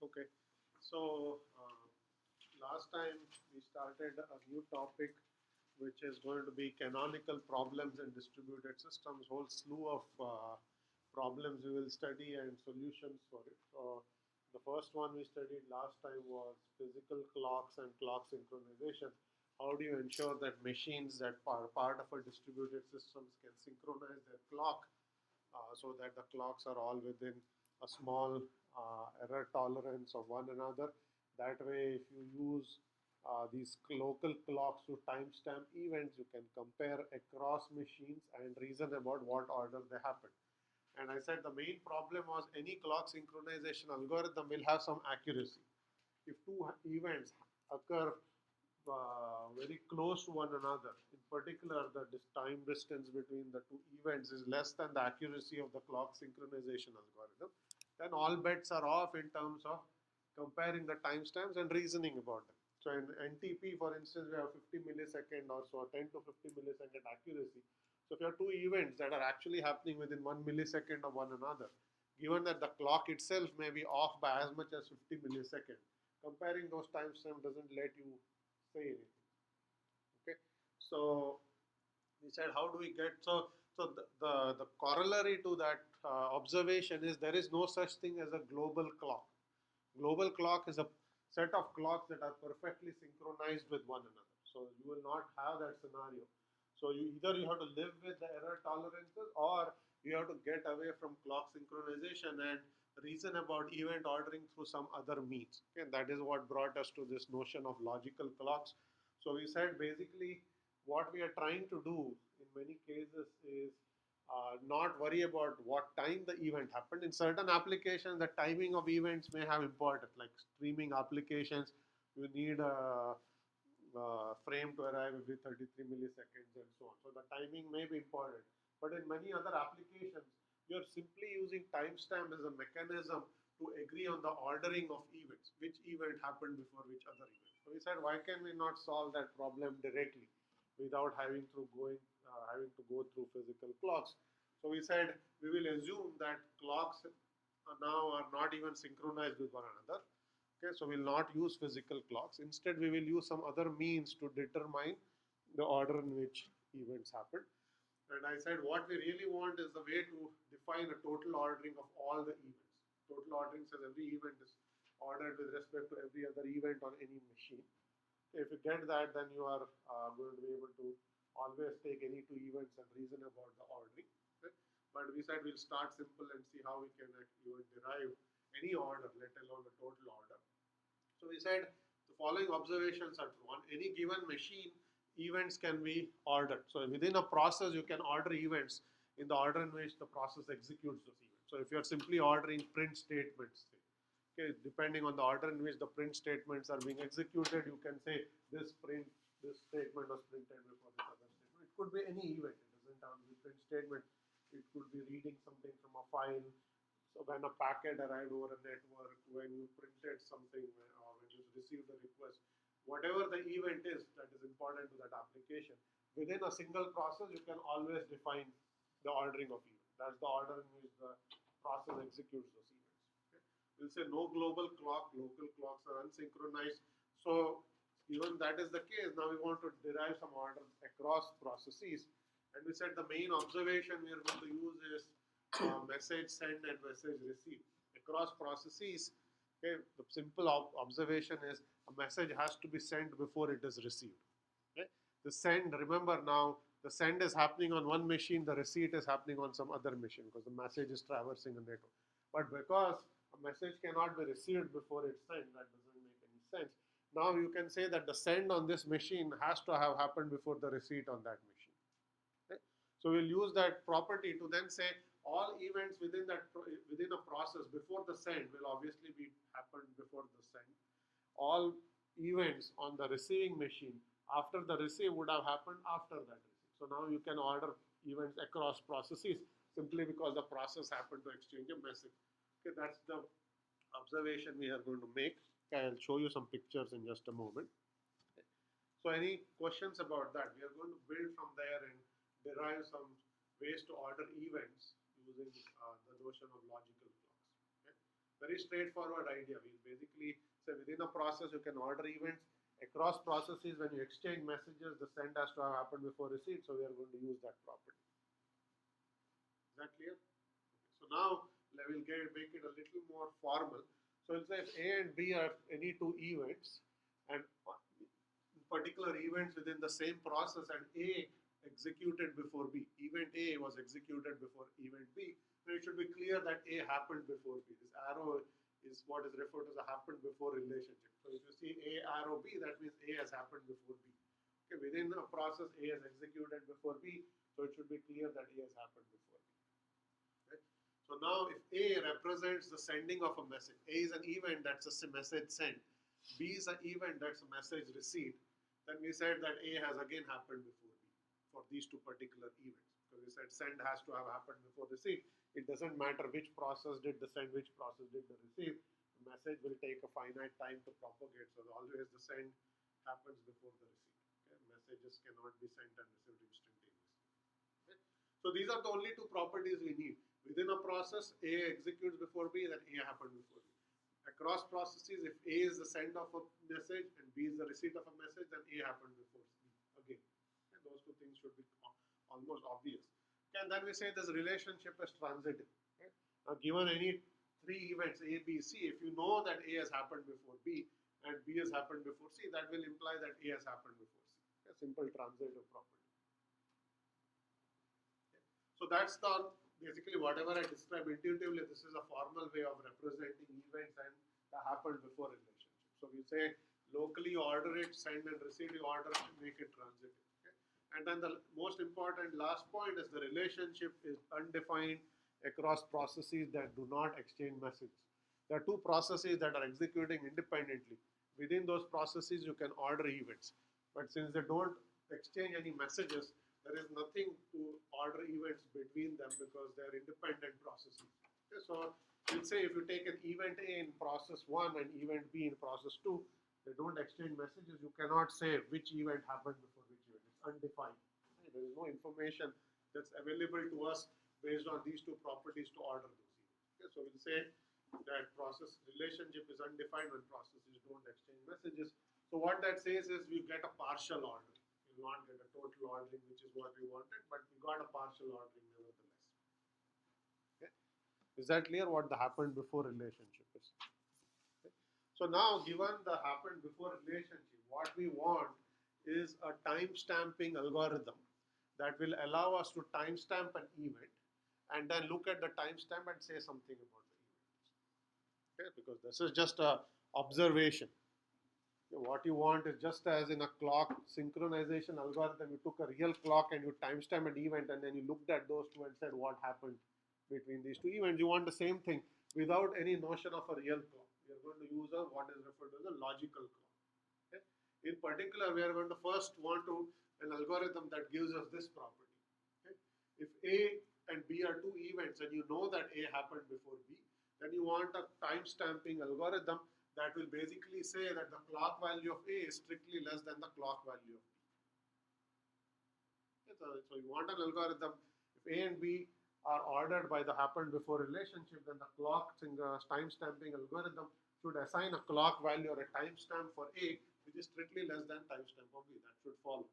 Okay, so last time we started a new topic which is going to be canonical problems in distributed systems, whole slew of problems we will study and solutions for it. So the first one we studied last time was physical clocks and clock synchronization. How do you ensure that machines that are part of a distributed systems can synchronize their clock so that the clocks are all within a small error tolerance of one another. That way, if you use these local clocks to timestamp events, you can compare across machines and reason about what order they happen. And I said the main problem was any clock synchronization algorithm will have some accuracy. If two events occur very close to one another, in particular the time distance between the two events is less than the accuracy of the clock synchronization algorithm, then all bets are off in terms of comparing the timestamps and reasoning about them. So in NTP, for instance, we have 50 millisecond or so, 10 to 50 millisecond accuracy. So if you have two events that are actually happening within 1 millisecond of one another, given that the clock itself may be off by as much as 50 milliseconds, comparing those timestamps doesn't let you say anything. Okay, so we said how do we get the corollary to that observation is there is no such thing as a global clock. Global clock is a set of clocks that are perfectly synchronized with one another. So you will not have that scenario. So you have to live with the error tolerances, or you have to get away from clock synchronization and reason about event ordering through some other means. Okay, that is what brought us to this notion of logical clocks. So we said basically what we are trying to do in many cases is not worry about what time the event happened. In certain applications, the timing of events may have importance, like streaming applications. You need a frame to arrive every 33 milliseconds and so on. So the timing may be important. But in many other applications, you're simply using timestamp as a mechanism to agree on the ordering of events, which event happened before which other event. So we said, why can we not solve that problem directly without having to go through physical clocks? So we said we will assume that clocks now are not even synchronized with one another. Okay, so we'll not use physical clocks. Instead, we will use some other means to determine the order in which events happen. And I said what we really want is the way to define a total ordering of all the events. Total ordering says every event is ordered with respect to every other event on any machine. If you get that, then you are going to be able to always take any two events and reason about the ordering. Okay? But we said we'll start simple and see how we can even derive any order, let alone a total order. So we said the following observations are true. On any given machine, events can be ordered. So within a process, you can order events in the order in which the process executes those events. So if you're simply ordering print statements, okay, depending on the order in which the print statements are being executed, you can say this statement was printed before this other statement. It could be any event. It doesn't have to be print statement. It could be reading something from a file. So when a packet arrived over a network, when you printed something, or when you received a request, whatever the event is that is important to that application, within a single process, you can always define the ordering of events. That's the order in which the process executes those events. Okay? We'll say no global clock, local clocks are unsynchronized. So even that is the case, now we want to derive some order across processes. And we said the main observation we are going to use is message send and message receive. Across processes, okay, the simple observation is a message has to be sent before it is received. Okay? The send, remember now, the send is happening on one machine, the receipt is happening on some other machine because the message is traversing a network. But because a message cannot be received before it's sent, that doesn't make any sense. Now you can say that the send on this machine has to have happened before the receipt on that machine. Okay? So we'll use that property to then say all events within a process before the send will obviously be happened before the send. All events on the receiving machine after the receive would have happened after that receive. So now you can order events across processes simply because the process happened to exchange a message. Okay, that's the observation we are going to make. Okay, I'll show you some pictures in just a moment. Okay. So any questions about that? We are going to build from there and derive some ways to order events using the notion of logical clocks. Okay. Very straightforward idea. We basically say within a process you can order events. Across processes, when you exchange messages, the send has to have happened before receipt. So we are going to use that property. Is that clear? Okay. So now we will make it a little more formal. So we'll say if A and B are any two events, and particular events within the same process, and A executed before B. Event A was executed before event B. Then it should be clear that A happened before B. This arrow is what is referred to as a happened before relationship. So if you see A arrow B, that means A has happened before B. Okay, within a process, A has executed before B, so it should be clear that A has happened before B. Okay? So now if A represents the sending of a message, A is an event, that's a message sent. B is an event, that's a message received. Then we said that A has again happened before B for these two particular events. Because we said send has to have happened before receive. It doesn't matter which process did the send, which process did the receive. The message will take a finite time to propagate. So always the send happens before the receive. Okay? Messages cannot be sent and received instantaneously. Okay? So these are the only two properties we need. Within a process, A executes before B, then A happened before B. Across processes, if A is the send of a message and B is the receipt of a message, then A happened before B again. Okay? Those two things should be almost obvious. Okay, and then we say this relationship is transitive. Okay? Now, given any three events A, B, C, if you know that A has happened before B and B has happened before C, that will imply that A has happened before C. A simple transitive property. Okay? So that's the basically whatever I described intuitively. This is a formal way of representing events and the happened before relationship. So we say locally order it, send and receive, you order it, make it transitive. And then the most important last point is the relationship is undefined across processes that do not exchange messages. There are two processes that are executing independently. Within those processes, you can order events. But since they don't exchange any messages, there is nothing to order events between them because they are independent processes. Okay, so we'll say if you take an event A in process 1 and event B in process 2, they don't exchange messages. You cannot say which event happened before which event. It's undefined. There is no information that's available to us based on these two properties to order those events. Okay, so we'll say that process relationship is undefined when processes don't exchange messages. So what that says is we get a partial ordering. We will not get a total ordering, which is what we wanted, but we got a partial ordering nevertheless. Okay. Is that clear what the happened before relationship is? Okay. So now given the happened before relationship, what we want is a timestamping algorithm that will allow us to timestamp an event and then look at the timestamp and say something about the event. Okay, because this is just a observation. Okay, what you want is just as in a clock synchronization algorithm, you took a real clock and you timestamp an event and then you looked at those two and said what happened between these two events. You want the same thing without any notion of a real clock. We are going to use what is referred to as a logical clock. Okay? In particular, we are going to first want an algorithm that gives us this property. Okay? If A and B are two events and you know that A happened before B, then you want a timestamping algorithm that will basically say that the clock value of A is strictly less than the clock value of B. Okay, so you want an algorithm, if A and B are ordered by the happened before relationship, then the clock timestamping algorithm should assign a clock value or a timestamp for A which is strictly less than timestamp of B. That should follow.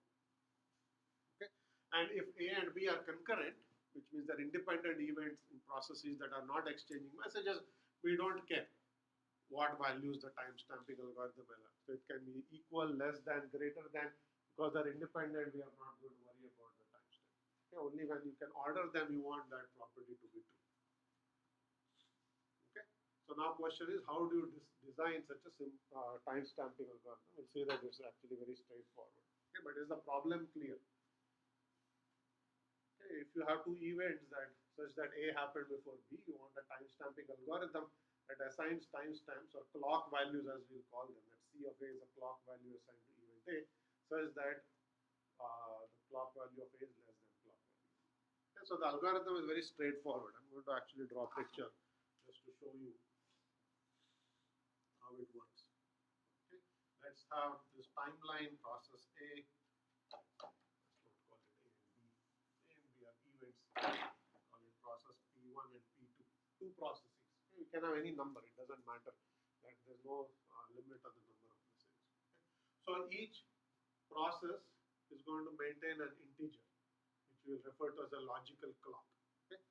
Okay, and if A and B are concurrent, which means they're independent events in processes that are not exchanging messages, we don't care what values the timestamping algorithm will have. So it can be equal, less than, greater than. Because they're independent, we are not going to worry about the timestamp. Okay, only when you can order them, you want that property to be true. Okay. So now question is, how do you design such a timestamping algorithm? We'll see that it's actually very straightforward. Okay, but is the problem clear? Okay, if you have two events such that A happened before B, you want a timestamping algorithm that assigns timestamps or clock values, as we'll call them. That C of A is a clock value assigned to event A, such that the clock value of A is less than clock value. Okay, so the algorithm is very straightforward. I'm going to actually draw a picture just to show you how it works. Okay, let's have this timeline process A. Let's not call it A and B. A and B are events. Call it process P1 and P2. Two processes. You can have any number, it doesn't matter. That there's no limit on the number of messages. So each process is going to maintain an integer, which we will refer to as a logical clock. Okay?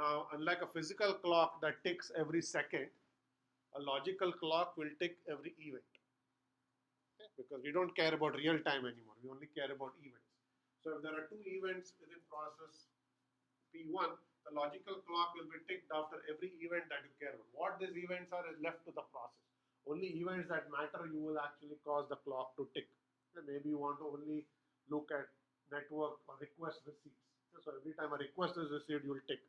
Now, unlike a physical clock that ticks every second, a logical clock will tick every event. Okay? Because we don't care about real time anymore. We only care about events. So if there are two events within process P1, the logical clock will be ticked after every event that you care about. What these events are is left to the process. Only events that matter you will actually cause the clock to tick. And maybe you want to only look at network or request receipts. So every time a request is received, you will tick.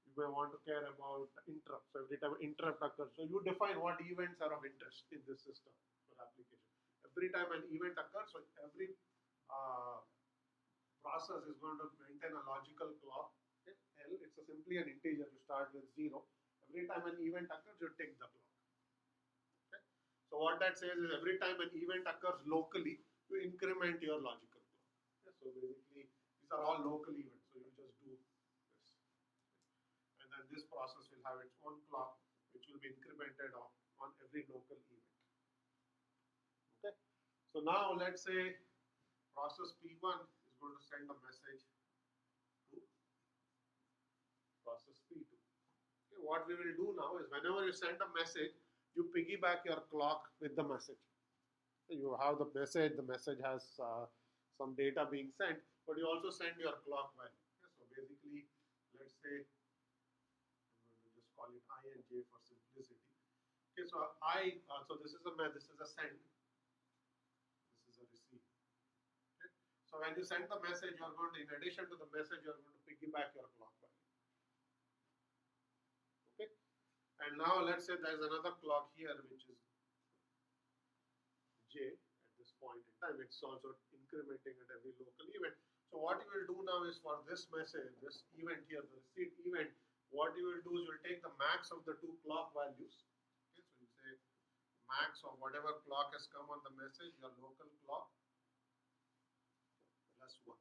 You may want to care about interrupt. So every time an interrupt occurs, so you define what events are of interest in this system for application. Every time an event occurs, so every process is going to maintain a logical clock. Okay? L, it's simply an integer. You start with 0. Every time an event occurs, you tick the clock. Okay? So what that says is every time an event occurs locally, you increment your logical clock. Okay? So basically, these are all local events. So you just do this. And then this process will have its own clock, which will be incremented on every local event. Okay? So now let's say process P1 is going to send a message to process P2. Okay, what we will do now is whenever you send a message, you piggyback your clock with the message. So you have the message has some data being sent, but you also send your clock value. Okay, so basically, let's say, I'm going to just call it I and J for simplicity. Okay, so so this is a send, this is a receive. Okay, so when you send the message, you are going to, in addition to the message, you are going to piggyback your clock value. Okay, and now let's say there is another clock here, which is J at this point in time. It's also incrementing at every local event. So what you will do now is for this message, this event here, the receipt event, what you will do is you will take the max of the two clock values. Okay, so you say max of whatever clock has come on the message, your local clock plus 1.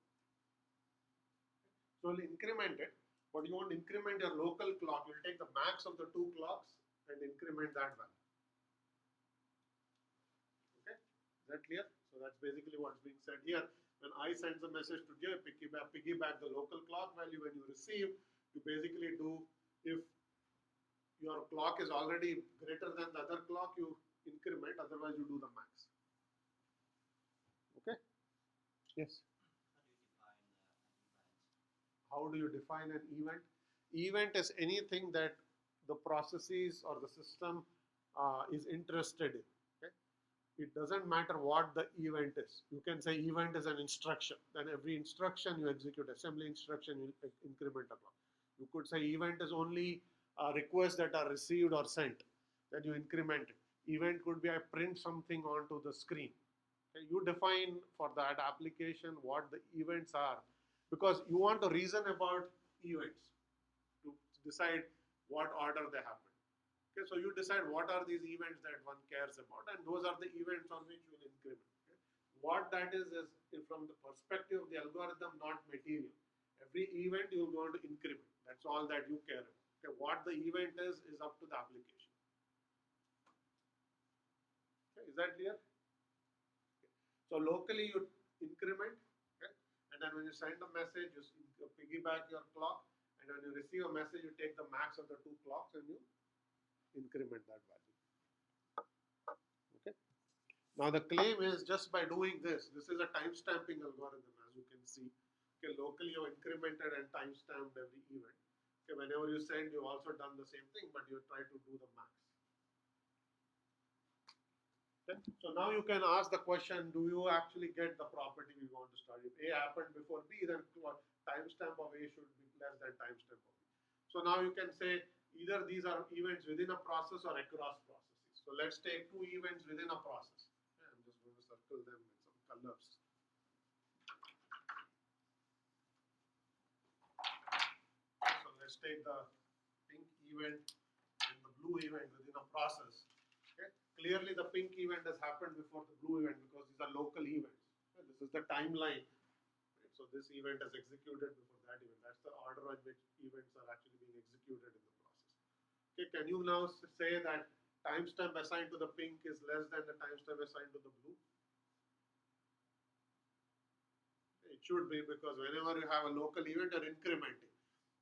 So you'll increment it, but you won't increment your local clock. You'll take the max of the two clocks and increment that value. Okay, is that clear? So that's basically what's being said here. When I send the message to J, piggyback the local clock value. When you receive, you basically do, if your clock is already greater than the other clock, you increment, otherwise you do the max. Okay? Yes? How do you define an event? Event is anything that the processes or the system is interested in. Okay? It doesn't matter what the event is. You can say event is an instruction. Then every instruction you execute, assembly instruction, you increment a clock. You could say event is only requests that are received or sent. Then you increment it. Event could be I print something onto the screen. Okay? You define for that application what the events are, because you want to reason about events to decide what order they happen. Okay, so you decide what are these events that one cares about, and those are the events on which you will increment. Okay? What that is from the perspective of the algorithm, not material. Every event you are going to increment. That's all that you care about. Okay, what the event is up to the application. Okay, is that clear? Okay. So locally you increment, okay? And then when you send a message, you piggyback your clock, and when you receive a message, you take the max of the two clocks and you increment that value. Okay. Now the claim is just by doing this is a timestamping algorithm, as you can see. Okay, locally you incremented and timestamped every event. Okay, whenever you send, you've also done the same thing, but you try to do the max. Okay. So now you can ask the question, do you actually get the property we want to study? If A happened before B, then timestamp of A should be less than timestamp of B. So now you can say either these are events within a process or across processes. So let's take two events within a process. Okay, I'm just going to circle them with some colors. So let's take the pink event and the blue event within a process. Okay. Clearly the pink event has happened before the blue event because these are local events. Okay. This is the timeline. Right. So this event has executed before that event. That's the order in which events are actually being executed in the process. Okay. Okay, can you now say that timestamp assigned to the pink is less than the timestamp assigned to the blue? It should be, because whenever you have a local event, you're incrementing.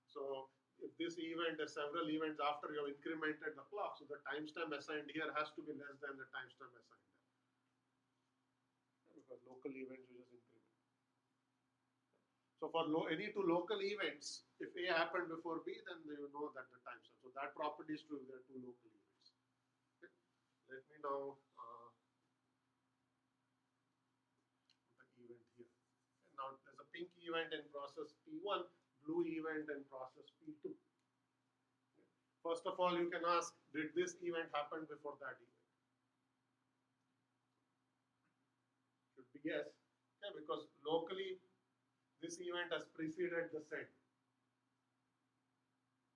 So if this event is several events after you have incremented the clock, so the timestamp assigned here has to be less than the timestamp assigned there. Because local events you just increment. So for any two local events, if A happened before B, then you know that the timestamp. So that property is true if there are two local events. Okay. Let me now put the event here. And now there's a pink event in process P1, blue event in process P2. Okay. First of all, you can ask, did this event happen before that event? Should be yes. Okay, because locally this event has preceded the send.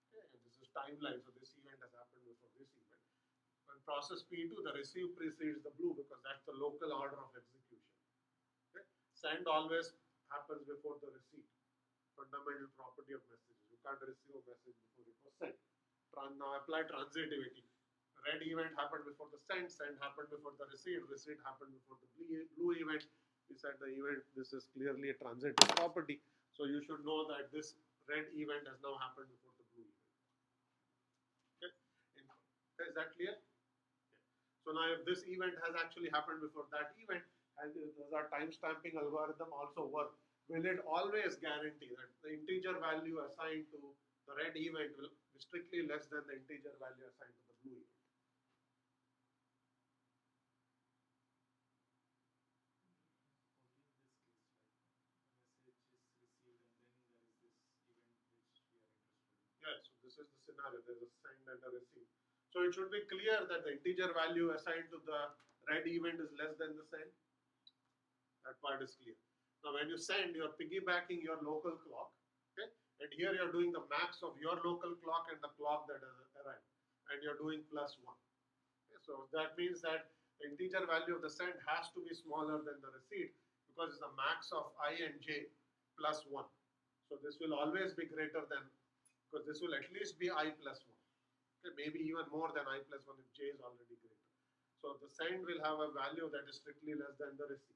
Okay, and this is timeline, so this event has happened before this event. In process P2, the receive precedes the blue because that's the local order of execution. Okay? Send always happens before the receipt. Fundamental property of messages. You can't receive a message before it was sent. Now apply transitivity. Red event happened before the send happened before the receipt happened before the blue event. We said the event, this is clearly a transitive property. So you should know that this red event has now happened before the blue event. Okay? Is that clear? Okay. So now if this event has actually happened before that event, and does our timestamping algorithm also work? Will it always guarantee that the integer value assigned to the red event will be strictly less than the integer value assigned to the blue event? Yeah, so this is the scenario. There is a send and a receive. So it should be clear that the integer value assigned to the red event is less than the send. That part is clear. Now when you send, you're piggybacking your local clock. Okay? And here you're doing the max of your local clock and the clock that has arrived. And you're doing +1. Okay? So that means that the integer value of the send has to be smaller than the receipt because it's a max of I and j +1. So this will always be greater than, because this will at least be I +1. Okay, maybe even more than I +1 if j is already greater. So the send will have a value that is strictly less than the receipt.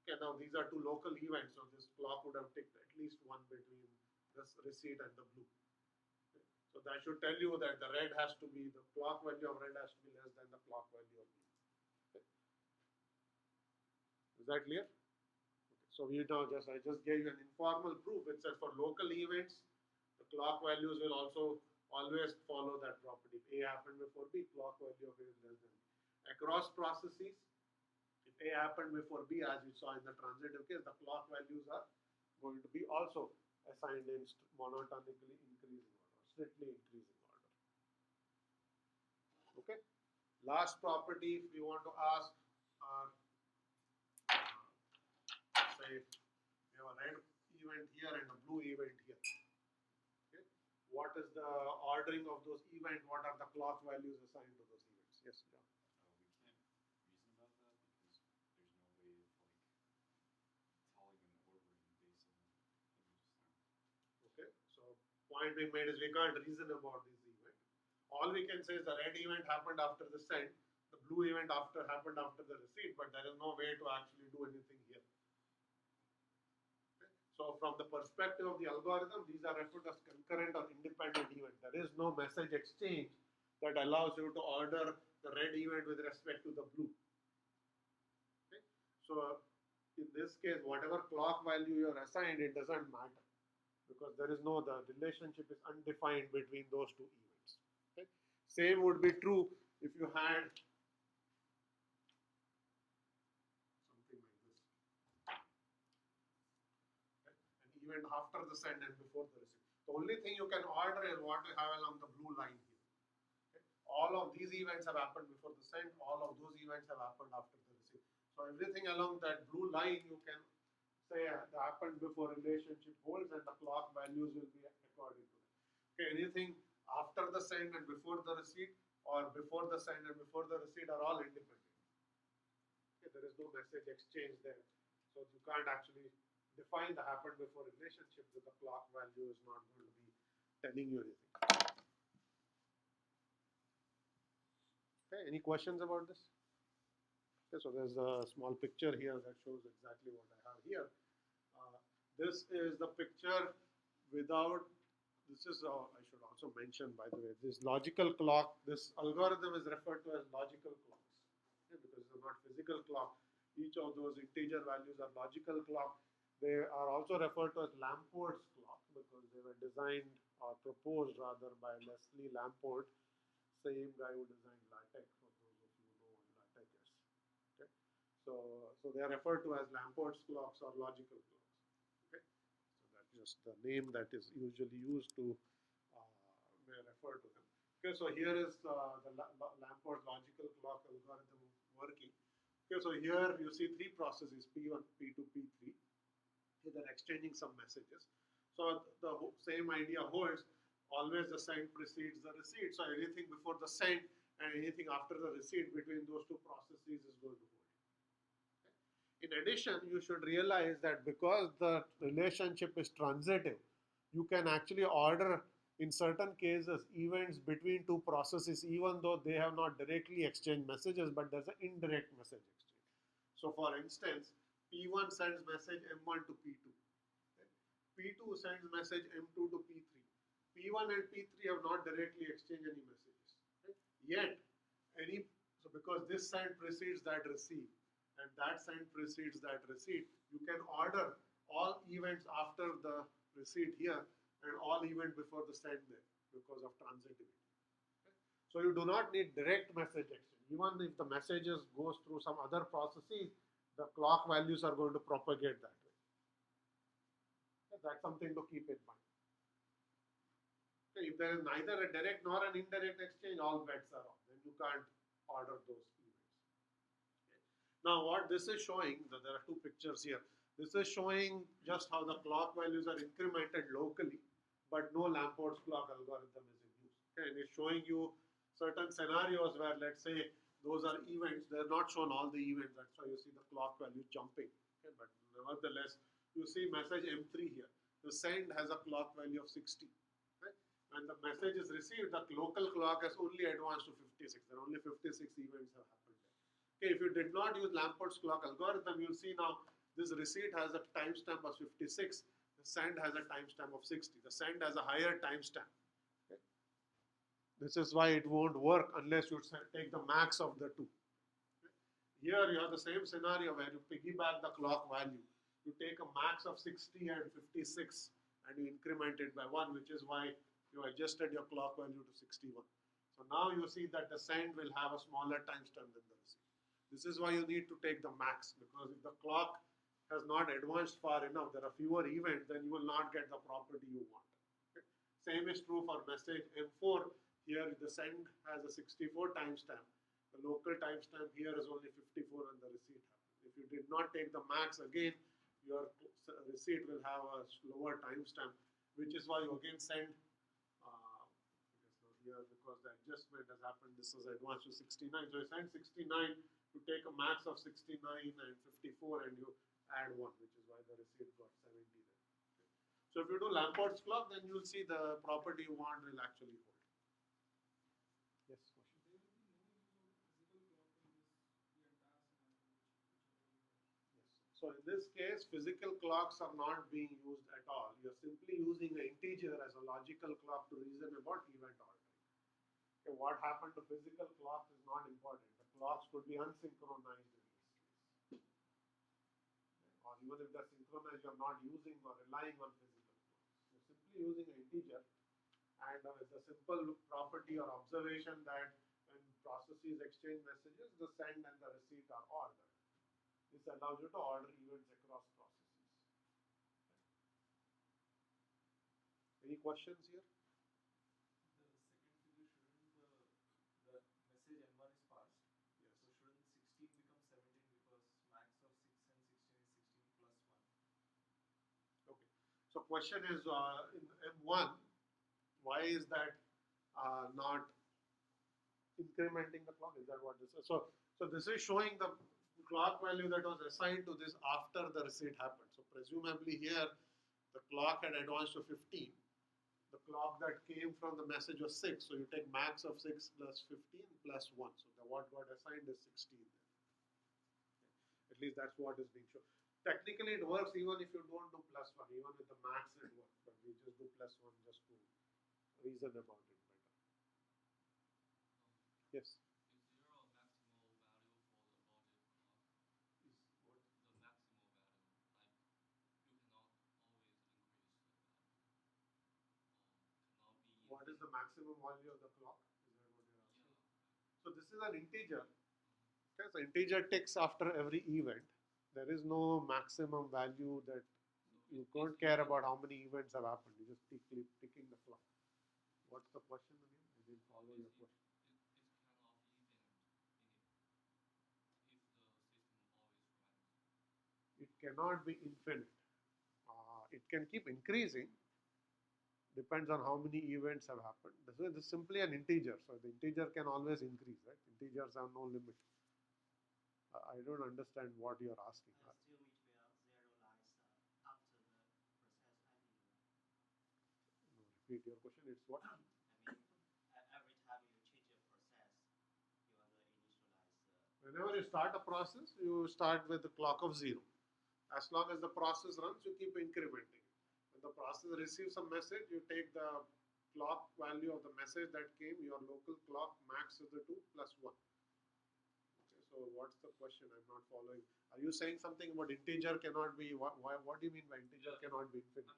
Okay, now these are two local events, so this clock would have ticked at least one between this receipt and the blue. Okay. So that should tell you that the red has to be, the clock value of red has to be less than the clock value of blue. Okay. Is that clear? Okay. So we now I just gave you an informal proof. It says for local events, the clock values will also always follow that property. If A happened before B, clock value of A is less than B. Across processes, if A happened before B, as we saw in the transitive case, the clock values are going to be also assigned in monotonically increasing order, strictly increasing order. Okay. Last property, if we want to ask, say we have a red event here and a blue event here. Okay. What is the ordering of those events? What are the clock values assigned to those events? Yes, John. Okay, so point being made is we can't reason about this event. All we can say is the red event happened after the send, the blue event happened after the receipt, but there is no way to actually do anything here. Okay. So from the perspective of the algorithm, these are referred as concurrent or independent event. There is no message exchange that allows you to order the red event with respect to the blue. Okay. So in this case, whatever clock value you are assigned, it doesn't matter, because there is no, the relationship is undefined between those two events. Okay? Same would be true if you had something like this. Okay? An event after the send and before the receive. The only thing you can order is what you have along the blue line here. Okay? All of these events have happened before the send, all of those events have happened after the receive. So everything along that blue line you can say the happened before relationship holds, and the clock values will be according to that. Okay, anything after the send and before the receipt, or before the send and before the receipt, are all independent. Okay, there is no message exchange there. So you can't actually define the happened before relationship with the clock value is not going to be telling you anything. Okay, any questions about this? Okay, so there's a small picture here that shows exactly what I have here. This is the picture without, this is, I should also mention by the way, this logical clock, this algorithm is referred to as logical clocks, okay, because they're not physical clock. Each of those integer values are logical clock. They are also referred to as Lamport's clock because they were designed or proposed rather by Leslie Lamport, same guy who designed LaTeX, for those of you who know what LaTeX is. Okay? So they are referred to as Lamport's clocks or logical clocks. Okay? So that's just the name that is usually used to refer to them. Okay, so here is the Lamport logical clock algorithm working. Okay, so here you see three processes, P1, P2, P3. Okay, they're exchanging some messages. So the same idea holds. Always the send precedes the receipt. So anything before the send and anything after the receipt between those two processes is going to hold. Okay. In addition, you should realize that because the relationship is transitive, you can actually order in certain cases events between two processes even though they have not directly exchanged messages, but there's an indirect message exchange. So for instance, P1 sends message M1 to P2. Okay. P2 sends message M2 to P3. P1 and P3 have not directly exchanged any messages. Okay. Yet, because this send precedes that receive and that send precedes that receipt, you can order all events after the receipt here and all event before the send there because of transitivity. Okay. So you do not need direct message exchange. Even if the messages goes through some other processes, the clock values are going to propagate that way. Okay. That's something to keep in mind. Okay. If there is neither a direct nor an indirect exchange, all bets are off. Then you can't order those events. Okay. Now what this is showing, there are two pictures here. This is showing just how the clock values are incremented locally, but no Lamport's clock algorithm is in use. Okay, and it's showing you certain scenarios where, let's say, those are events. They're not shown all the events. That's why you see the clock value jumping. Okay, but nevertheless, you see message M3 here. The send has a clock value of 60. Okay? When the message is received, the local clock has only advanced to 56. There are only 56 events have happened there. Okay, if you did not use Lamport's clock algorithm, you'll see now this receipt has a timestamp of 56. The send has a timestamp of 60. The send has a higher timestamp. Okay? This is why it won't work unless you take the max of the two. Okay? Here you have the same scenario where you piggyback the clock value. You take a max of 60 and 56 and you increment it by 1, which is why you adjusted your clock value to 61. So now you see that the send will have a smaller timestamp than the receipt. This is why you need to take the max, because if the clock has not advanced far enough, there are fewer events, then you will not get the property you want. Okay. Same is true for message M4. Here the send has a 64 timestamp. The local timestamp here is only 54 and the receipt happens. If you did not take the max again, your receipt will have a lower timestamp, which is why you again send, here because the adjustment has happened, this is advanced to 69. So you send 69, you take a max of 69 and 54 and you add 1, which is why the receipt got 70 there. Okay. So if you do Lamport's clock, then you'll see the property you want will actually hold. Yes, question. Yes. So in this case, physical clocks are not being used at all. You're simply using an integer as a logical clock to reason about event ordering. Okay, what happened to physical clocks is not important. The clocks could be unsynchronized in this case. Or even if they're synchronized, you're not using or relying on physical clocks. You're simply using an integer, and it's a simple property or observation that when processes exchange messages, the send and the receipt are ordered. This allows you to order events across processes. Any questions here? So question is in M1, why is that not incrementing the clock? Is that what this is? So this is showing the clock value that was assigned to this after the receipt happened. So presumably here the clock had advanced to 15 the clock that came from the message was 6. So you take max of 6 plus 15 plus 1. So what got assigned is 16 there. At least that's what is being shown. Technically, it works even if you don't do plus 1. Even with the max, it works. But we just do plus 1 just to reason about it better. Yes? Is there a maximal value for the logic clock? Is what? The maximal value, like you cannot always increase the value. Cannot be. What is the maximum value of the clock? Is that what you're asking? Yeah. So this is an integer. Okay, so integer ticks after every event. There is no maximum value that you don't care about how many events have happened. You just ticking the clock. What's the question again? I didn't follow your question. It's kind of event in it if the system always runs. It cannot be infinite. It can keep increasing. Depends on how many events have happened. This is simply an integer, so the integer can always increase, right? Integers have no limit. I don't understand what you're asking. Still it will zeroize after the process ending. No, repeat your question. It's what? I mean, every time you change a process, you want to initialize. Whenever you start a process, you start with the clock of 0. As long as the process runs, you keep incrementing. When the process receives a message, you take the clock value of the message that came, your local clock max is the 2 plus 1. Okay, so what's the question? I'm not following. Are you saying something about integer cannot be, what do you mean by integer cannot be infinite?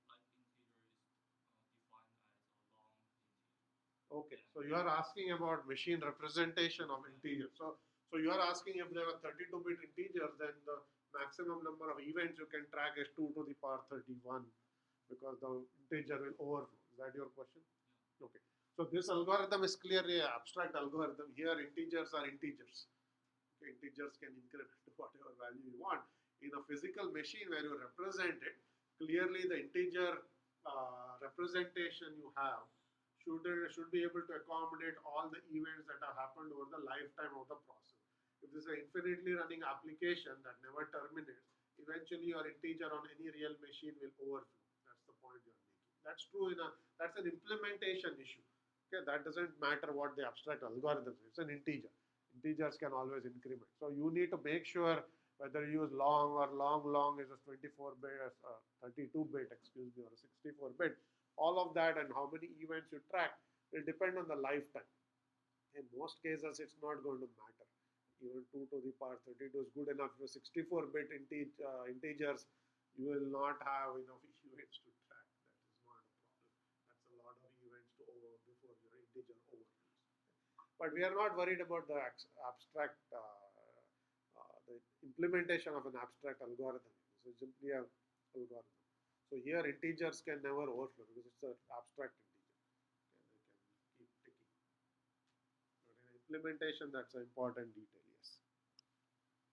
I mean, if the integer is defined as a long integer. Okay, so you are asking about machine representation of integers. So you are asking if there are 32-bit integers, then the maximum number of events you can track is 2 to the power 31 because the integer will overflow. Is that your question? Yeah. Okay. So this algorithm is clearly an abstract algorithm. Here integers are integers. Okay, integers can increment to whatever value you want. In a physical machine where you represent it, clearly the integer representation you have should be able to accommodate all the events that have happened over the lifetime of the process. If this is an infinitely running application that never terminates, eventually your integer on any real machine will overflow. That's the point you're making. That's true that's an implementation issue. Okay, that doesn't matter what the abstract algorithm is. It's an integer. Integers can always increment. So you need to make sure whether you use long or long is a 24-bit, 32-bit, excuse me, or a 64-bit. All of that and how many events you track will depend on the lifetime. In most cases, it's not going to matter. Even 2 to the power 32 is good enough. For 64-bit integers, you will not have enough events to track. That is not a problem. That's a lot of events to over before your integer overflows. But we are not worried about the abstract, the implementation of an abstract algorithm. So simply an algorithm. So here integers can never overflow because it's an abstract integer. Okay, they can keep ticking. But in implementation, that's an important detail, yes.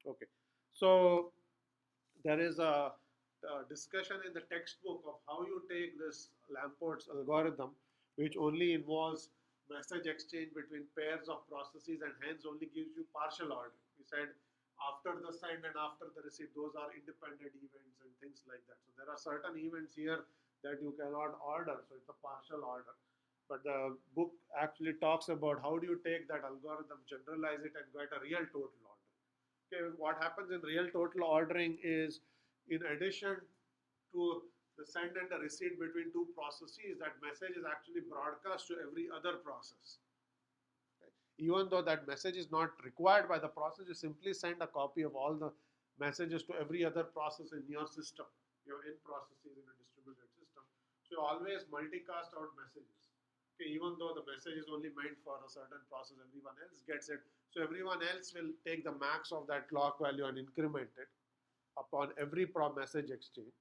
Okay. So there is a discussion in the textbook of how you take this Lamport's algorithm, which only involves message exchange between pairs of processes and hence only gives you partial ordering. We said after the send and after the receive, those are independent events and things like that. So there are certain events here that you cannot order, so it's a partial order. But the book actually talks about how do you take that algorithm, generalize it, and get a real total order. Okay, what happens in real total ordering is, in addition to the send and the receive between two processes, that message is actually broadcast to every other process. Even though that message is not required by the process, you simply send a copy of all the messages to every other process in your system, your end processes in a distributed system. So you always multicast out messages. Okay, even though the message is only meant for a certain process, everyone else gets it. So everyone else will take the max of that clock value and increment it upon every message exchange.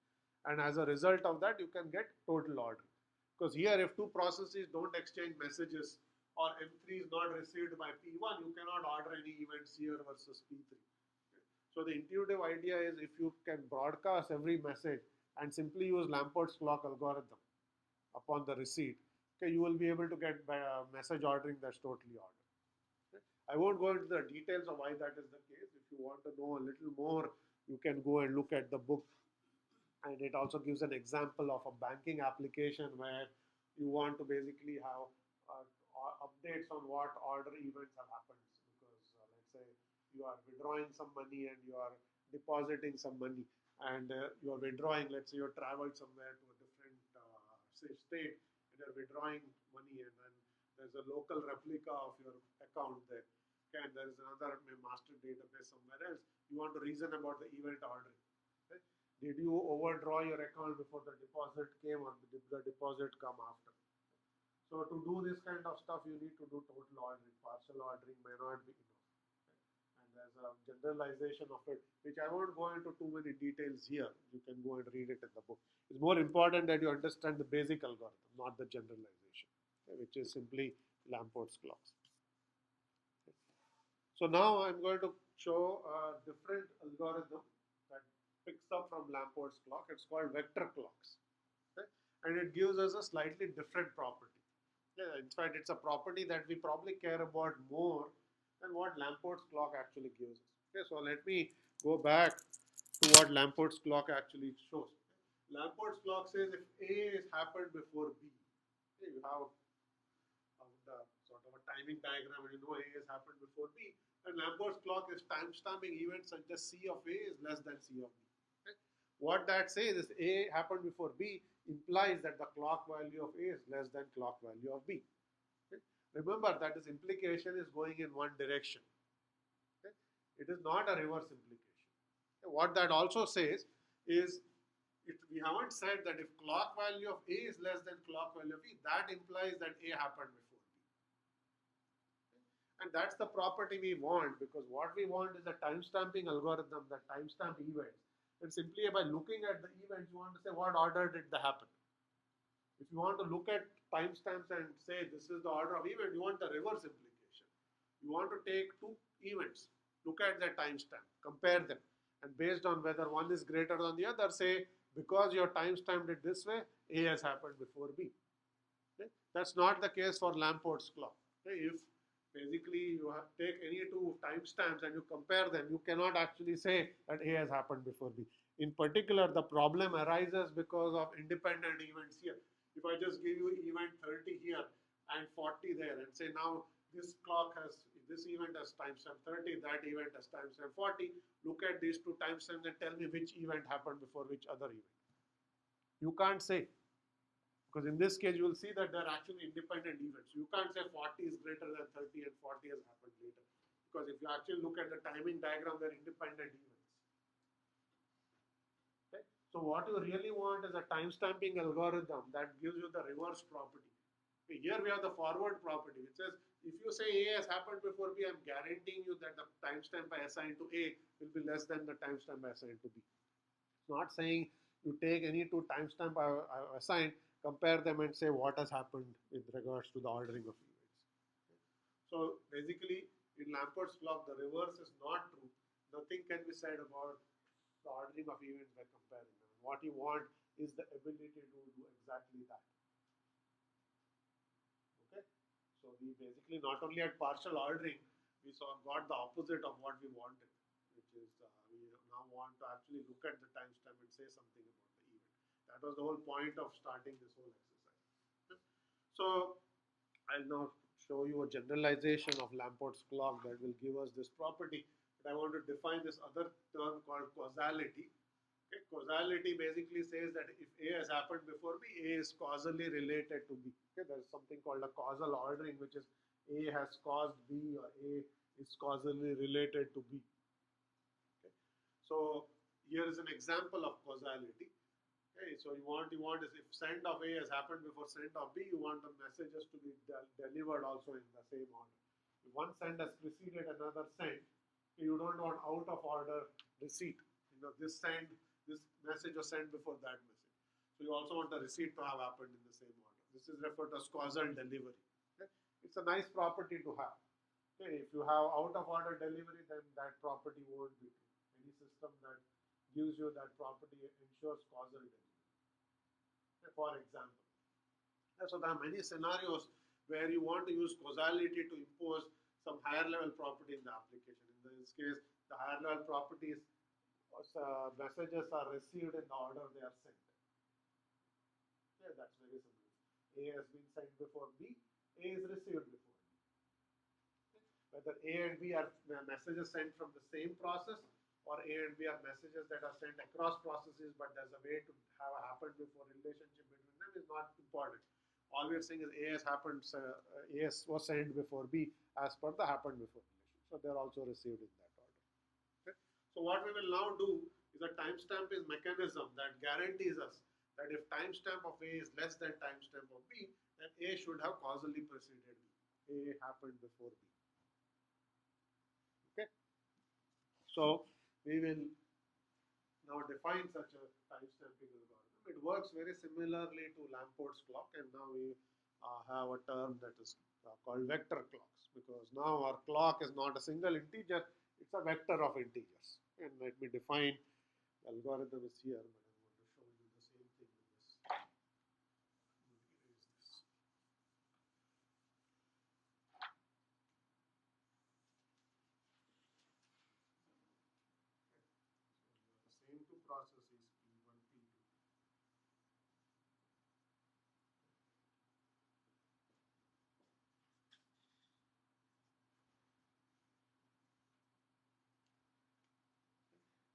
And as a result of that, you can get total order. Because here, if two processes don't exchange messages, or M3 is not received by P1, you cannot order any events here versus P3. Okay. So the intuitive idea is if you can broadcast every message and simply use Lamport's clock algorithm upon the receipt, okay, you will be able to get message ordering that's totally ordered. Okay. I won't go into the details of why that is the case. If you want to know a little more, you can go and look at the book And it also gives an example of a banking application where you want to basically have updates on what order events have happened. Because let's say you are withdrawing some money and you are depositing some money, and you are withdrawing, let's say you traveled somewhere to a different state and you're withdrawing money, and then there's a local replica of your account there. Okay, and there is another master database somewhere else. You want to reason about the event ordering. Okay? Did you overdraw your account before the deposit came, or did the deposit come after? So to do this kind of stuff, you need to do total ordering. Partial ordering may not be enough. And there's a generalization of it, which I won't go into too many details here. You can go and read it in the book. It's more important that you understand the basic algorithm, not the generalization, okay, which is simply Lamport's clocks. Okay. So now I'm going to show a different algorithm that picks up from Lamport's clock. It's called vector clocks. Okay. And it gives us a slightly different property. Yeah, in fact, it's a property that we probably care about more than what Lamport's clock actually gives us. Okay, so let me go back to what Lamport's clock actually shows. Lamport's clock says if A is happened before B, okay, you have the sort of a timing diagram, and you know A has happened before B, and Lamport's clock is timestamping events such as C of A is less than C of B. Okay? What that says is A happened before B implies that the clock value of A is less than clock value of B. Okay? Remember that this implication is going in one direction. Okay? It is not a reverse implication. Okay? What that also says is, we haven't said that if clock value of A is less than clock value of B, that implies that A happened before B. Okay? And that's the property we want, because what we want is a timestamping algorithm that timestamp events. And simply by looking at the events, you want to say what order did they happen. If you want to look at timestamps and say this is the order of event, you want the reverse implication. You want to take two events, look at their timestamp, compare them, and based on whether one is greater than the other, say because your timestamped it this way, A has happened before B. Okay? That's not the case for Lamport's clock. Okay? If basically you take any two timestamps and you compare them, you cannot actually say that A has happened before B. In particular, the problem arises because of independent events here. If I just give you event 30 here and 40 there and say now this event has timestamp 30, that event has timestamp 40, look at these two timestamps and tell me which event happened before which other event. You can't say. Because in this case, you will see that they're actually independent events. You can't say 40 is greater than 30 and 40 has happened later. Because if you actually look at the timing diagram, they're independent events. Okay? So what you really want is a timestamping algorithm that gives you the reverse property. Okay, here we have the forward property, which says if you say A has happened before B, I'm guaranteeing you that the timestamp I assign to A will be less than the timestamp I assign to B. It's not saying you take any two timestamp I assigned, compare them and say what has happened with regards to the ordering of events. So basically, in Lamport's clock, the reverse is not true. Nothing can be said about the ordering of events by comparing them. What you want is the ability to do exactly that. Okay? So we basically not only had partial ordering, we got the opposite of what we wanted, which is we now want to actually look at the timestamp and say something about the event. That was the whole point of starting this whole exercise. Okay? So I'll now show you a generalization of Lamport's clock that will give us this property. But I want to define this other term called causality. Okay? Causality basically says that if A has happened before B, A is causally related to B. Okay? There is something called a causal ordering, which is A has caused B or A is causally related to B. Okay? So here is an example of causality. Okay, so you want is if send of A has happened before send of B, you want the messages to be delivered also in the same order. If one send has preceded another send, you don't want out of order receipt. This message was sent before that message. So you also want the receipt to have happened in the same order. This is referred to as causal delivery. Okay? It's a nice property to have. Okay, if you have out of order delivery, then that property won't be true. Any system that gives you that property ensures causal delivery. For example. So there are many scenarios where you want to use causality to impose some higher level property in the application. In this case, the higher level property is messages are received in the order they are sent. Okay, that's very simple. A has been sent before B, A is received before B. Okay. Whether A and B are messages sent from the same process, or A and B are messages that are sent across processes, but there's a way to have a happened before relationship between them is not important. All we are saying is A has happened, A was sent before B as per the happened before relation. So they're also received in that order. Okay. So what we will now do is a timestamp is mechanism that guarantees us that if timestamp of A is less than timestamp of B, then A should have causally preceded B. A happened before B. Okay. So we will now define such a timestamping algorithm. It works very similarly to Lamport's clock, and now we have a term that is called vector clocks, because now our clock is not a single integer, it's a vector of integers. And let me define the algorithm is here, but I want to show you the same thing with this. Erase this. The same two processes, P1, P2.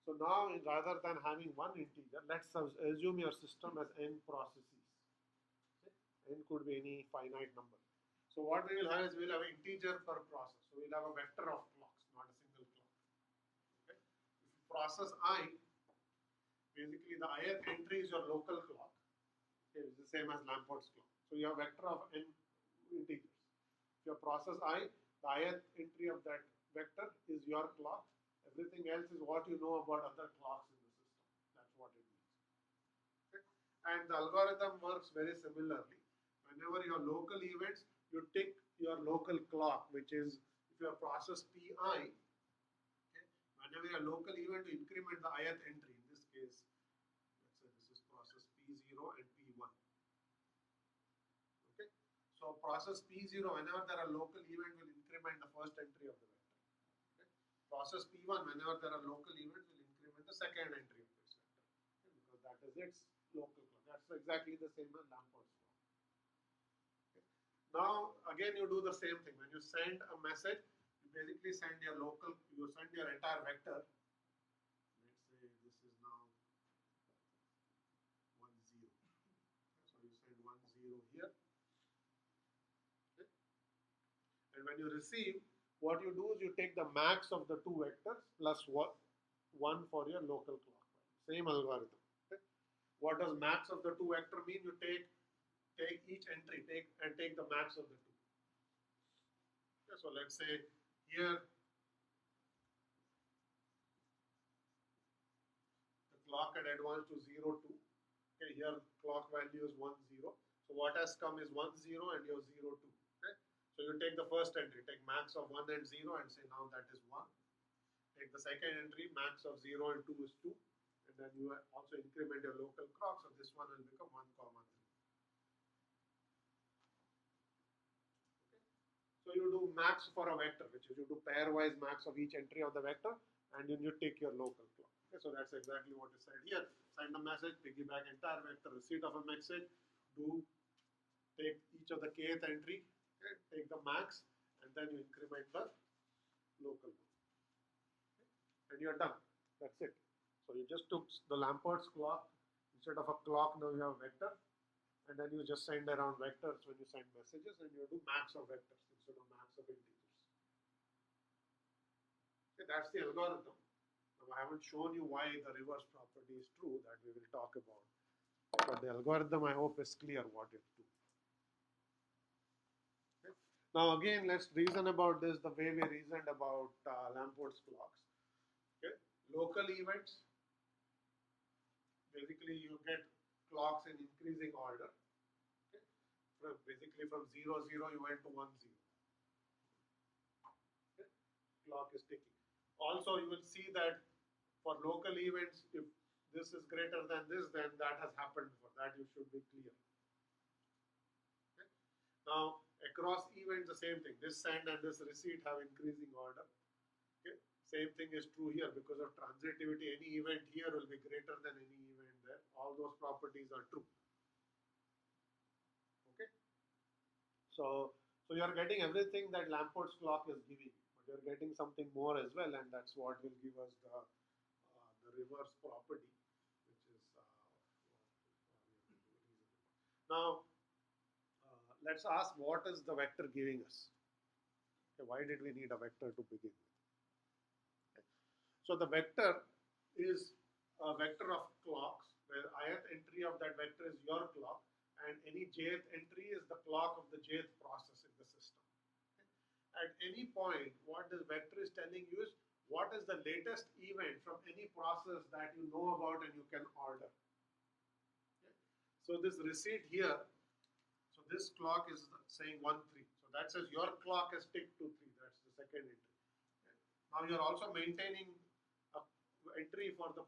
So now, rather than having one integer, let's assume your system has n processes. Okay? N could be any finite number. So what we will have is we'll have an integer per process. So we'll have a vector of clocks, not a single clock. Okay? If process I, basically the ith entry is your local clock. Okay, it's the same as Lamport's clock. So you have vector of n integers. If your process I, the ith entry of that vector is your clock. Everything else is what you know about other clocks in the system. That's what it means. Okay? And the algorithm works very similarly. Whenever your local events, you take your local clock, which is if your process Pi, okay, whenever your local event, you increment the ith entry. In this case, let's say this is process P0 and P1. Okay, so process P0, whenever there are local event, will increment the first entry of the vector. Process P1, whenever there are local events, will increment the second entry of this vector. Okay, because that is its local clock. That's exactly the same as Lamport's clock. Okay. Now, again, you do the same thing. When you send a message, you basically send your local, you send your entire vector. Let's say this is now 1, 0. So you send 1, 0 here. Okay. And when you receive, what you do is you take the max of the two vectors plus 1 for your local clock. Same algorithm. Okay. What does max of the two vector mean? You take each entry, take the max of the two. Okay, so let's say here the clock had advanced to 0, 2. Okay, here clock value is 1, 0. So what has come is 1, 0 and your 0, 2. So you take the first entry, take max of 1 and 0 and say now that is 1. Take the second entry, max of 0 and 2 is 2. And then you also increment your local clock, so this one will become 1, 3. Okay. So you do max for a vector, which is you do pairwise max of each entry of the vector, and then you take your local clock. Okay, so that's exactly what is said here. Send a message, piggyback entire vector, receipt of a message, take each of the kth entry, okay, take the max, and then you increment the local one. Okay, and you're done. That's it. So you just took the Lamport's clock. Instead of a clock, now you have a vector, and then you just send around vectors when you send messages, and you do max of vectors instead of max of integers. Okay, that's the algorithm. Now I haven't shown you why the reverse property is true, that we will talk about. But the algorithm, I hope, is clear what it do. Okay. Now again, let's reason about this the way we reasoned about Lamport's clocks. Okay. Local events, basically you get clocks in increasing order. Okay. Basically from 0, 0 you went to 1, 0. Okay. Clock is ticking. Also you will see that for local events, if this is greater than this, then that has happened before. That you should be clear. Okay. Now across events the same thing. This send and this receipt have increasing order. Okay. Same thing is true here because of transitivity. Any event here will be greater than any event there. All those properties are true. Okay. So you are getting everything that Lamport's clock is giving, but you are getting something more as well, and that's what will give us the reverse property, which is now. Let's ask, what is the vector giving us? Okay, why did we need a vector to begin with? Okay. So the vector is a vector of clocks, where ith entry of that vector is your clock, and any jth entry is the clock of the jth process in the system. Okay. At any point, what this vector is telling you is what is the latest event from any process that you know about and you can order. Okay. So this receipt here, so this clock is saying 1, 3. So that says your clock has ticked to 3. That's the second entry. Okay. Now you're also maintaining a entry for the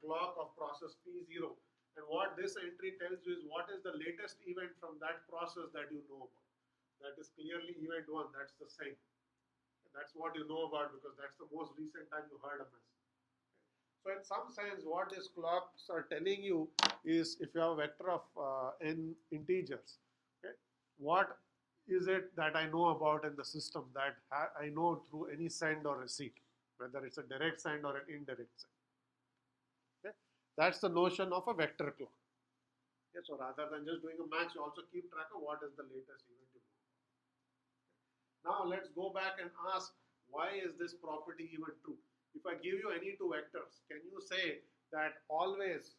clock of process P0. And what this entry tells you is what is the latest event from that process that you know about. That is clearly event 1. That's the same. And that's what you know about because that's the most recent time you heard a message. So in some sense, what these clocks are telling you is if you have a vector of n integers, okay, what is it that I know about in the system that I know through any send or receipt, whether it's a direct send or an indirect send. Okay? That's the notion of a vector clock. Okay? So rather than just doing a max, you also keep track of what is the latest event you know. Okay? Now let's go back and ask, why is this property even true? If I give you any two vectors, can you say that always,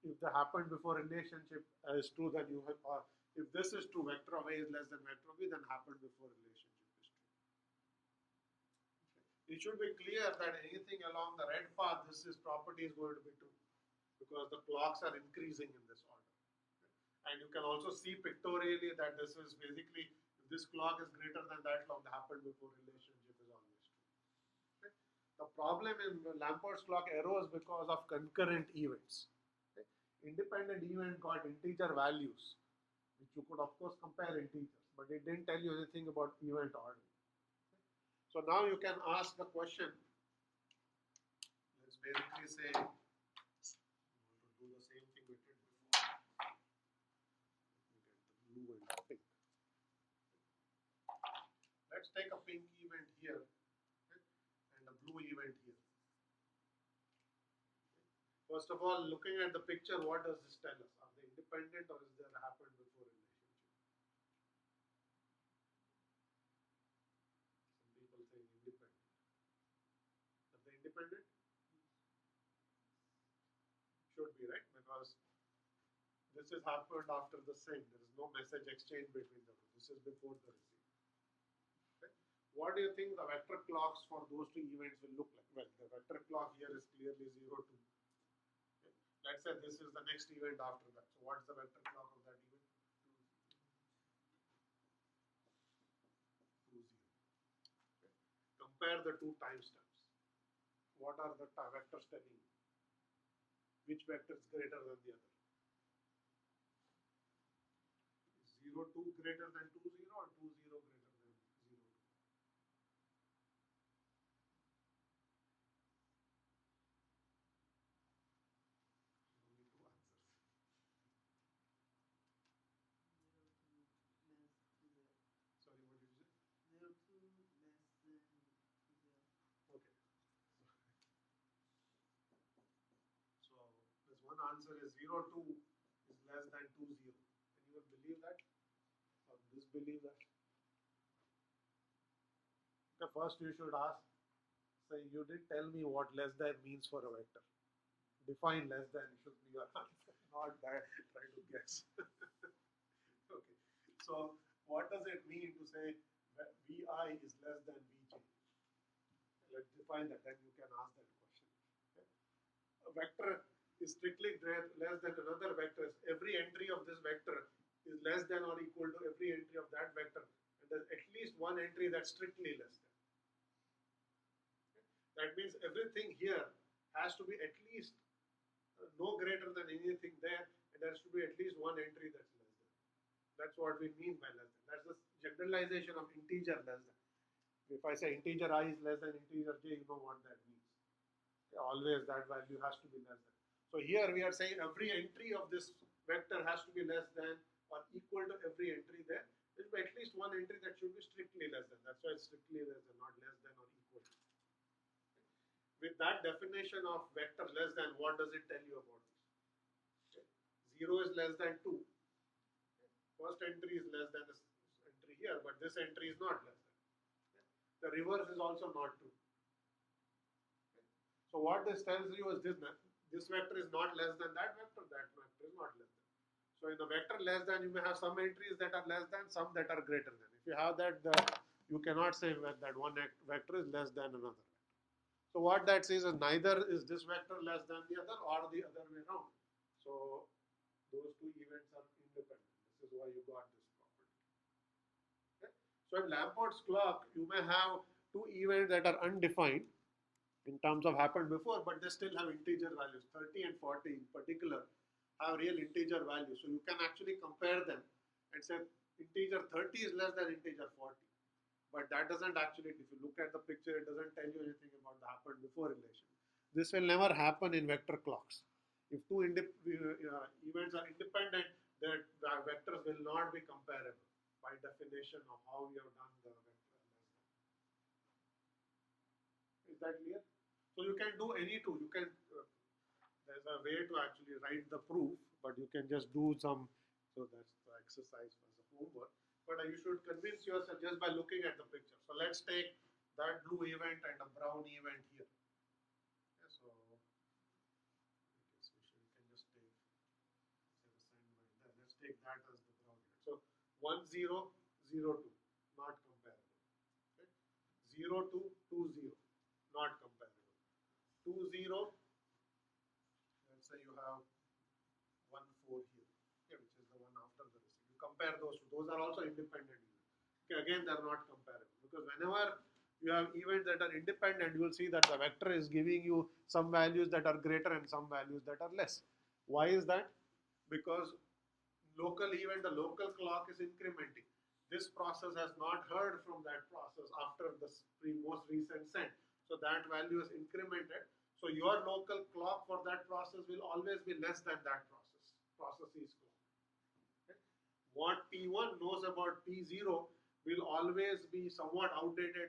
if they happened before relationship is true, then you have, or if this is true, vector of A is less than vector of B, then happened before relationship is true. Okay. It should be clear that anything along the red path, this is property is going to be true because the clocks are increasing in this order. Okay. And you can also see pictorially that this is basically, if this clock is greater than that clock, that happened before relationship is always true. Okay. The problem in Lamport's clock arose because of concurrent events. Okay. Independent event got integer values, which you could of course compare integers, but it didn't tell you anything about event ordering. Okay. So now you can ask the question, let's basically say, we want to do the same thing we did before. Let me get the blue and the pink. Let's take a pink event here, okay, and a blue event here. First of all, looking at the picture, what does this tell us? Are they independent or is there happened before relationship? Some people say independent. Are they independent? Should be, right? Because this has happened after the send. There is no message exchange between them. This is before the receive. Okay. What do you think the vector clocks for those two events will look like? Well, the vector clock here is clearly 0, 2. Let's say this is the next event after that. So what's the vector clock of that event? 2, 0. Okay. Compare the two timestamps. What are the vectors telling you? Which vector is greater than the other? Is 0, 2 greater than 2, 0 or 2, 0 greater than 0, 2? Only two answers. 0 2 less 2 0. Sorry, what did you say? 0 2 less than 2 0. Okay. So this one answer is 0, 2 is less than 2, 0. Anyone believe that? Or disbelieve that? Okay, first you should ask, say, you did tell me what less than means for a vector. Define less than should be your answer, not that try to guess. Okay. So what does it mean to say Vi is less than Vj? Let's define that, then you can ask that question. Okay. A vector is strictly less than another vector. Every entry of this vector is less than or equal to every entry of that vector. And there's at least one entry that's strictly less than. Okay. That means everything here has to be at least no greater than anything there, and there has to be at least one entry that's less than. That's what we mean by less than. That's the generalization of integer less than. If I say integer I is less than integer j, you know what that means. Okay, always that value has to be less than. So here we are saying every entry of this vector has to be less than or equal to every entry there. There will be at least one entry that should be strictly less than. That's why it's strictly less than, not less than or equal to. With that definition of vector less than, what does it tell you about this? Okay. 0 is less than 2. Okay. First entry is less than this entry here, but this entry is not less than. Okay. The reverse is also not true. Okay. So what this tells you is this vector is not less than that vector is not less than. So in the vector less than, you may have some entries that are less than, some that are greater than. If you have that, you cannot say that one vector is less than another vector. So what that says is neither is this vector less than the other or the other way around. So those two events are independent. This is why you got this property. Okay? So in Lamport's clock, you may have two events that are undefined in terms of happened before, but they still have integer values. 30 and 40 in particular have real integer values. So you can actually compare them and say integer 30 is less than integer 40. But that doesn't actually, if you look at the picture, it doesn't tell you anything about the happened before relation. This will never happen in vector clocks. If two events are independent, the vectors will not be comparable by definition of how we have done the vector less than. Is that clear? So you can do any two. You can, there's a way to actually write the proof, but you can just do some, so that's the exercise for the homework. But you should convince yourself just by looking at the picture. So let's take that blue event and a brown event here. Yeah, so I guess we can just take, say, the send event there. Let's take that as the brown event. So 1 0 0 2, not comparable. Okay? 0 2 2 0, not comparable. 2 0, let's say you have 1 4 here, okay, which is the one after the receipt. You compare those two. Those are also independent events. Okay, again, they are not comparable because whenever you have events that are independent, you will see that the vector is giving you some values that are greater and some values that are less. Why is that? Because local event, the local clock is incrementing. This process has not heard from that process after the most recent send. So that value is incremented. So your local clock for that process will always be less than that process's clock. Okay? What P1 knows about P0 will always be somewhat outdated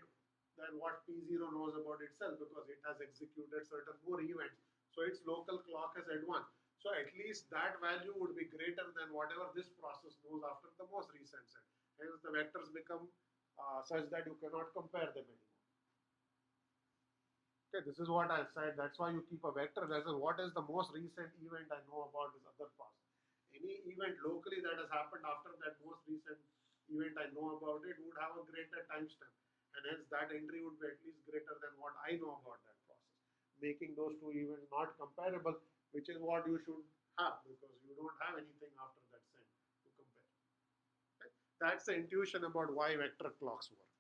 than what P0 knows about itself because it has executed certain more events. So its local clock has advanced. So at least that value would be greater than whatever this process knows after the most recent set. Hence the vectors become such that you cannot compare them anymore. Okay, this is what I said. That's why you keep a vector. That is what is the most recent event I know about this other process. Any event locally that has happened after that most recent event I know about it would have a greater timestamp, and hence that entry would be at least greater than what I know about that process, making those two events not comparable, which is what you should have because you don't have anything after that send to compare. Okay? That's the intuition about why vector clocks work.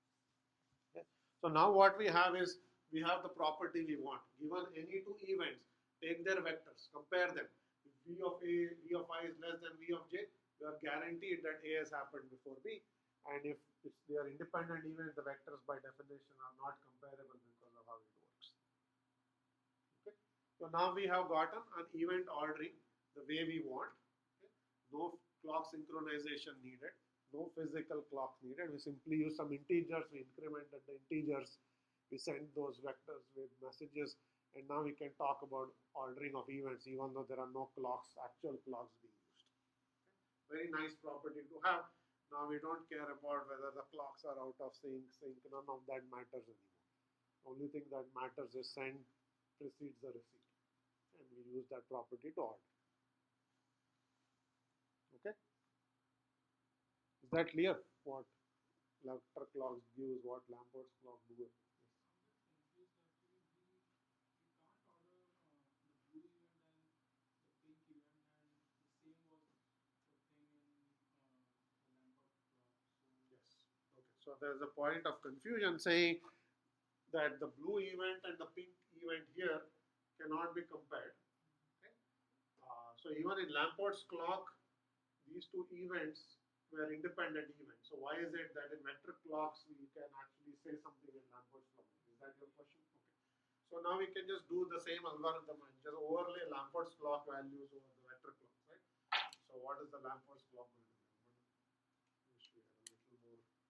Okay? So now what we have is we have the property we want. Given any two events, take their vectors, compare them. If V of A, V of I is less than V of J, you are guaranteed that A has happened before B. And if they are independent events, the vectors by definition are not comparable because of how it works. Okay. So now we have gotten an event ordering the way we want. Okay. No clock synchronization needed. No physical clock needed. We simply use some integers. We incremented the integers. We send those vectors with messages. And now we can talk about ordering of events even though there are no clocks, actual clocks being used. Okay. Very nice property to have. Now we don't care about whether the clocks are out of sync, none of that matters anymore. The only thing that matters is send precedes the receipt. And we use that property to order. Okay? Is that clear? What vector clocks gives, what Lamport's clock do? Yes. So there's a point of confusion saying that the blue event and the pink event here cannot be compared. Okay? So even in Lamport's clock, these two events were independent events. So why is it that in metric clocks we can actually say something in Lamport's clock? Is that your question? Okay. So now we can just do the same algorithm and just overlay Lamport's clock values over the metric clocks, right? So what is the Lamport's clock going to be? I wish we had a little more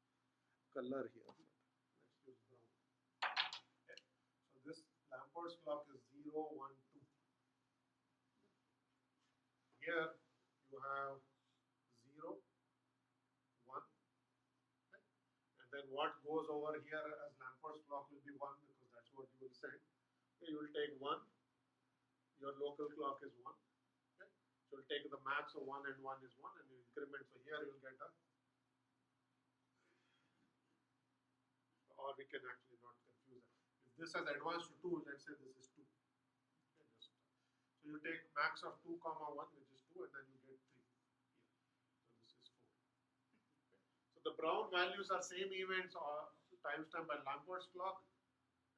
color here. Let's use brown. Okay. So this Lamport's clock is 0, 1, 2. Here you have 0, 1. Okay. And then what goes over here as Lamport's clock will be 1 because that's what you will send. Okay, you will take 1. Your local clock is 1. Okay. So you'll take the max of 1 and 1 is 1 and you increment. So here you'll get a, or we can actually not confuse it. If this has advanced to 2, let's say this is 2. Okay, just, so you take max of 2 comma 1 which is 2 and then you get 3 here. So this is 4. Okay. So the brown values are same events or timestamp by Lamport's clock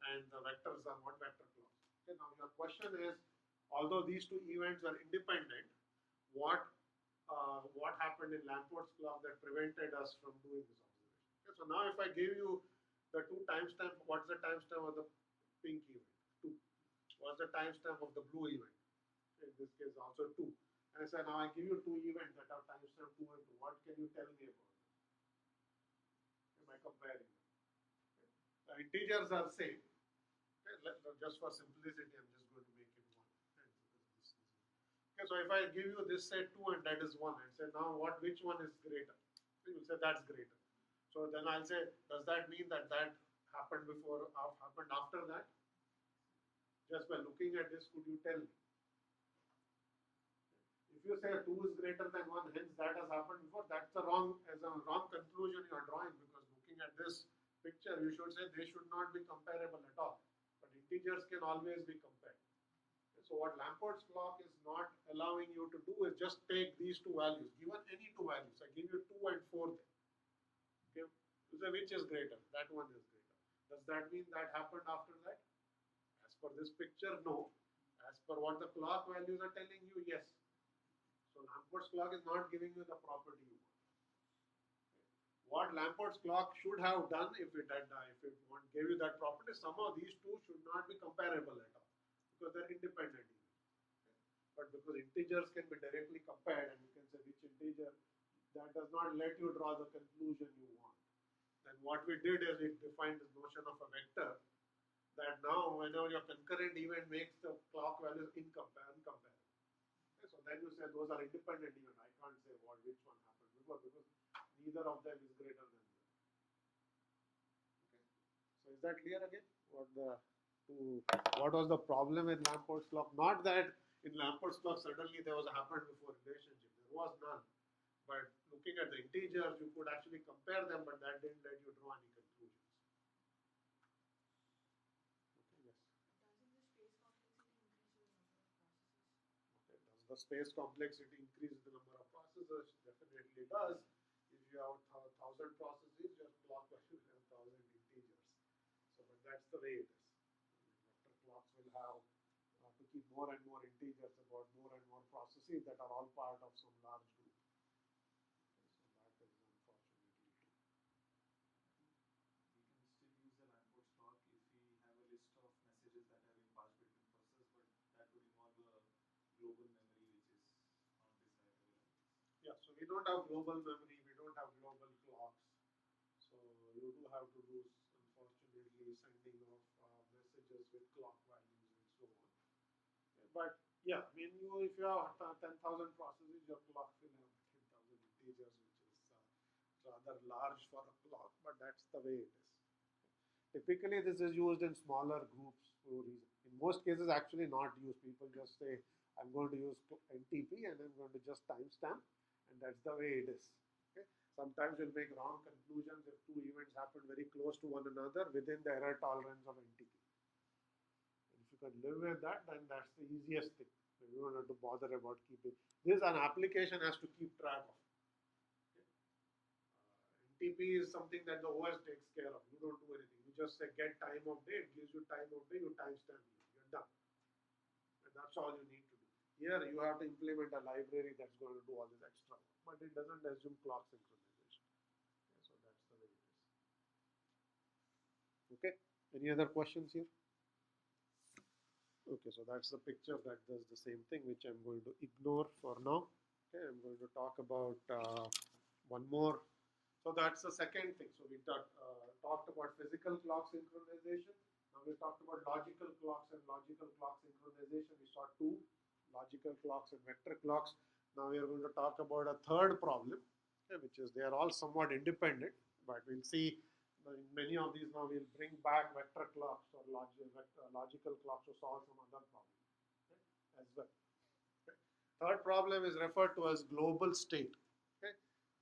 and the vectors are what vector clocks. Okay, now your question is, although these two events are independent, what happened in Lamport's clock that prevented us from doing this observation? Okay, so now if I give you the two timestamp, what's the timestamp of the pink event? 2. What's the timestamp of the blue event? In this case also 2. And I said now I give you two events that are timestamp 2 and 2. What can you tell me about them? Okay, by comparing them. Okay. The integers are same. Okay, just for simplicity, I'm just going to make it 1. Okay, so if I give you this say 2 and that is 1 and say now which one is greater? So you will say that's greater. So then I'll say, does that mean that happened before or happened after that? Just by looking at this, could you tell me? If you say 2 is greater than 1, hence that has happened before, that's a wrong conclusion you are drawing because looking at this picture, you should say they should not be comparable at all. But integers can always be compared. So what Lamport's clock is not allowing you to do is just take these two values, given any two values. I give you 2 and 4 there. Okay, you say which is greater? That one is greater. Does that mean that happened after that? As per this picture, no. As per what the clock values are telling you, yes. So Lamport's clock is not giving you the property you want. What Lamport's clock should have done if it gave you that property, somehow these two should not be comparable at all because they're independent. But because integers can be directly compared and you can say which integer, that does not let you draw the conclusion you want. Then what we did is we defined this notion of a vector that now whenever your concurrent event makes the clock values uncomparable. Okay, so then you say those are independent events. I can't say which one happened before because neither of them is greater than the other. Okay. So is that clear again? What was the problem with Lamport's clock? Not that in Lamport's clock suddenly there was a happened before relationship. There was none. But looking at the integers, you could actually compare them, but that didn't let you draw any conclusions. Okay, yes. Does the space complexity increase the number of processors? Definitely does. If you have 1,000 processes, your clock value will have 1,000 integers. So, but that's the way it is. Vector clocks will have to keep more and more integers about more and more processes that are all part of some large group. Okay, so that is unfortunately true. We can still use the Lamport clock if we have a list of messages that have been passed between processes, but that would involve a global memory which is not desirable. Yeah, so we don't have global memory, we don't have global clocks. So you do have to do, unfortunately, sending of messages with clock values and so on. But yeah, I mean, if you have 10,000 processes, your clock will have 10,000 integers, which is rather large for a clock, but that's the way it is. Typically, this is used in smaller groups for a reason. In most cases, actually not used. People just say, I'm going to use NTP and I'm going to just timestamp, and that's the way it is. Okay? Sometimes you'll make wrong conclusions if two events happen very close to one another within the error tolerance of NTP. And if you can live with that, then that's the easiest thing. You don't have to bother about keeping. This an application has to keep track of. NTP is something that the OS takes care of. You don't do anything. You just say get time of day, it gives you time of day, you timestamp it. You're done. And that's all you need to do. Here you have to implement a library that's going to do all this extra work. but it doesn't assume clock synchronization. Okay, so that's the way it is. Okay, any other questions here? Okay, so that's the picture that does the same thing, which I'm going to ignore for now. Okay, I'm going to talk about one more. So that's the second thing. So we talked about physical clock synchronization. Now we talked about logical clocks and logical clock synchronization. We saw two, logical clocks and vector clocks. Now we are going to talk about a third problem, okay, which is they are all somewhat independent, but we'll see in many of these now we'll bring back vector clocks or logical clocks to solve some other problem, okay, as well. Okay. Third problem is referred to as global state. Okay.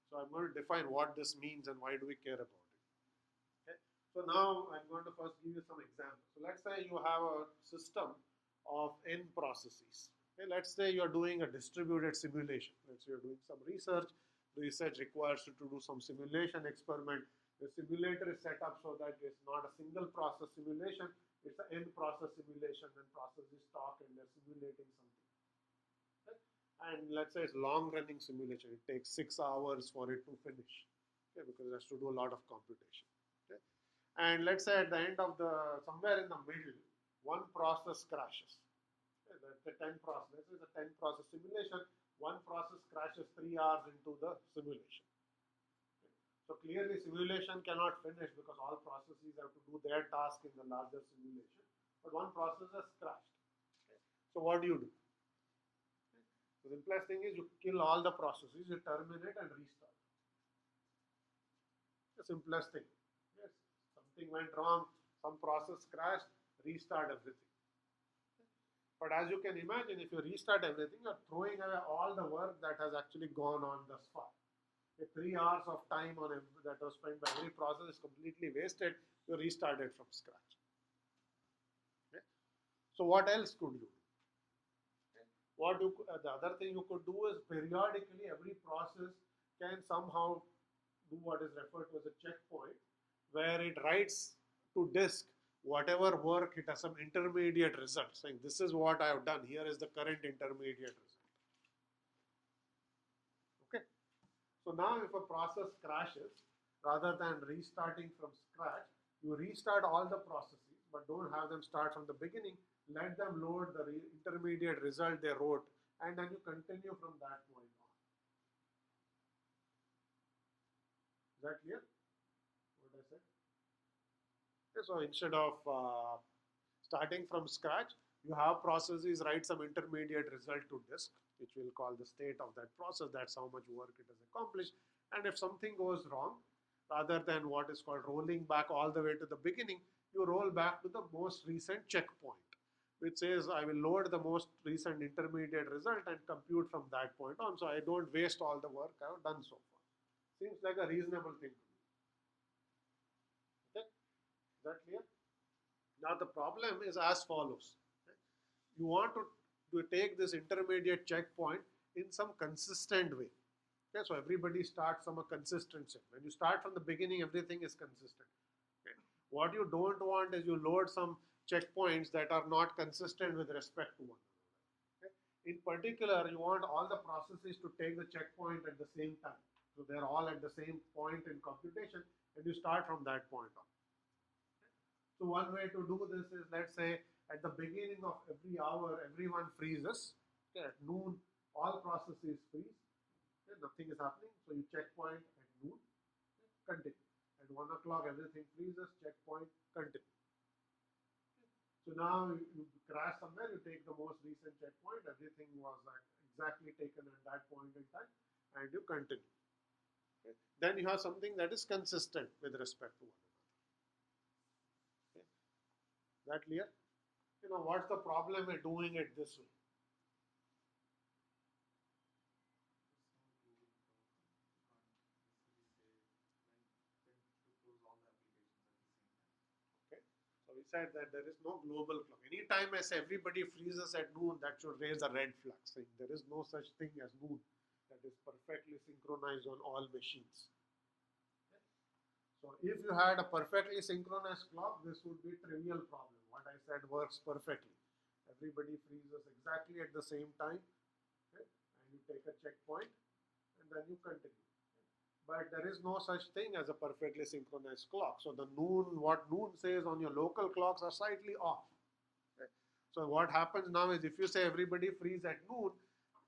So I'm going to define what this means and why do we care about it. Okay. So now I'm going to first give you some examples. So let's say you have a system of n processes. Okay. Let's say you're doing a distributed simulation. Let's say you're doing some research. The research requires you to do some simulation experiment. The simulator is set up so that it's not a single process simulation, it's an n process simulation, and processes talk and they're simulating something. Okay? And let's say it's long running simulation, it takes 6 hours for it to finish, okay, because it has to do a lot of computation. Okay? And let's say at the end of somewhere in the middle, one process crashes. Okay? The 10 process, this is a 10 process simulation, one process crashes 3 hours into the simulation. So clearly simulation cannot finish because all processes have to do their task in the larger simulation. But one process has crashed. Okay. So what do you do? Okay. The simplest thing is you kill all the processes, you terminate and restart. The simplest thing. Yes, something went wrong, some process crashed, restart everything. Okay. But as you can imagine, if you restart everything, you're throwing away all the work that has actually gone on thus far. If 3 hours of time that was spent by every process is completely wasted, you restart it from scratch. Okay? So what else could you do? Okay? The other thing you could do is periodically every process can somehow do what is referred to as a checkpoint, where it writes to disk whatever work it has some intermediate result, saying this is what I have done, here is the current intermediate result. Okay. So now if a process crashes, rather than restarting from scratch, you restart all the processes, but don't have them start from the beginning. Let them load the intermediate result they wrote, and then you continue from that point on. Is that clear? What I said? Okay, so instead of starting from scratch, you have processes write some intermediate result to disk, which we'll call the state of that process. That's how much work it has accomplished. And if something goes wrong, rather than what is called rolling back all the way to the beginning, you roll back to the most recent checkpoint, which says I will load the most recent intermediate result and compute from that point on, so I don't waste all the work I have done so far. Seems like a reasonable thing to me. Okay? Is that clear? Now the problem is as follows. Okay? You want to take this intermediate checkpoint in some consistent way. Okay, so everybody starts from a consistent set. When you start from the beginning, everything is consistent. Okay. What you don't want is you load some checkpoints that are not consistent with respect to one another. Okay. In particular, you want all the processes to take the checkpoint at the same time. So they're all at the same point in computation, and you start from that point on. Okay. So one way to do this is, let's say, at the beginning of every hour, everyone freezes. Okay. At noon, all processes freeze. Okay, nothing is happening, so you checkpoint at noon, okay, continue. At 1 o'clock, everything freezes, checkpoint, continue. Okay. So now you crash somewhere, you take the most recent checkpoint, everything was exactly taken at that point in time, and you continue. Okay. Then you have something that is consistent with respect to one another. Okay. Is that clear? You know, what's the problem with doing it this way? So we said that there is no global clock. Anytime I say everybody freezes at noon, that should raise a red flag, saying there is no such thing as noon that is perfectly synchronized on all machines. Okay. So if you had a perfectly synchronized clock, this would be a trivial problem. What I said works perfectly. Everybody freezes exactly at the same time, okay, and you take a checkpoint, and then you continue. But there is no such thing as a perfectly synchronized clock. So the noon, what noon says on your local clocks are slightly off. Okay. So what happens now is if you say everybody freeze at noon,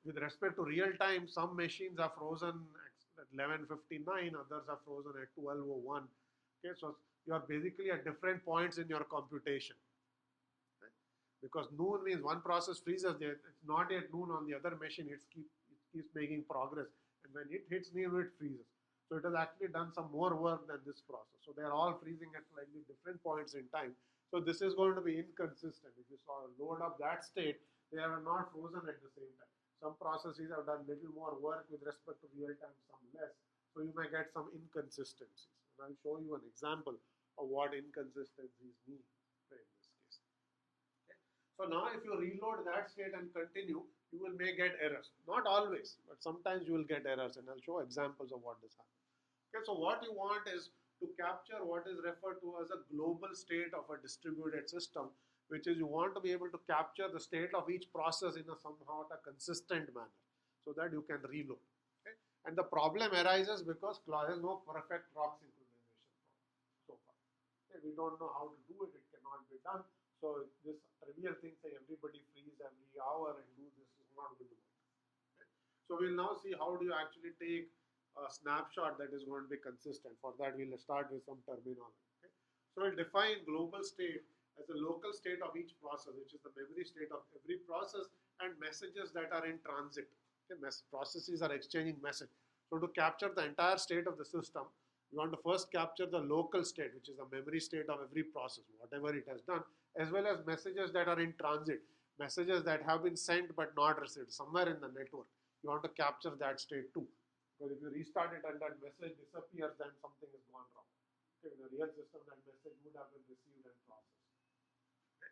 with respect to real time, some machines are frozen at 11:59, others are frozen at 12:01. Okay, so you are basically at different points in your computation. Right? Because noon means one process freezes there, it's not yet noon on the other machine, it keeps making progress. And when it hits noon, it freezes. So it has actually done some more work than this process. So they are all freezing at slightly different points in time. So this is going to be inconsistent. If you load up that state, they are not frozen at the same time. Some processes have done little more work with respect to real time, some less. So you may get some inconsistencies. And I'll show you an example of what inconsistencies mean in this case. Okay. So now if you reload that state and continue, you may get errors. Not always, but sometimes you will get errors, and I'll show examples of what this happens. Okay, so what you want is to capture what is referred to as a global state of a distributed system, which is you want to be able to capture the state of each process in a somewhat a consistent manner so that you can reload. Okay? And the problem arises because there is no perfect clock synchronization so far. Okay? We don't know how to do it, it cannot be done. So this trivial thing saying everybody freeze every hour and do this is not going to work. Okay? So we'll now see how do you actually take a snapshot that is going to be consistent. For that we'll start with some terminology. Okay? So we'll define global state as the local state of each process, which is the memory state of every process, and messages that are in transit. Okay? Processes are exchanging message. So to capture the entire state of the system, you want to first capture the local state, which is the memory state of every process, whatever it has done, as well as messages that are in transit, messages that have been sent but not received somewhere in the network. You want to capture that state too. Because if you restart it and that message disappears, then something has gone wrong. Okay, in a real system, that message would have been received and processed. Okay.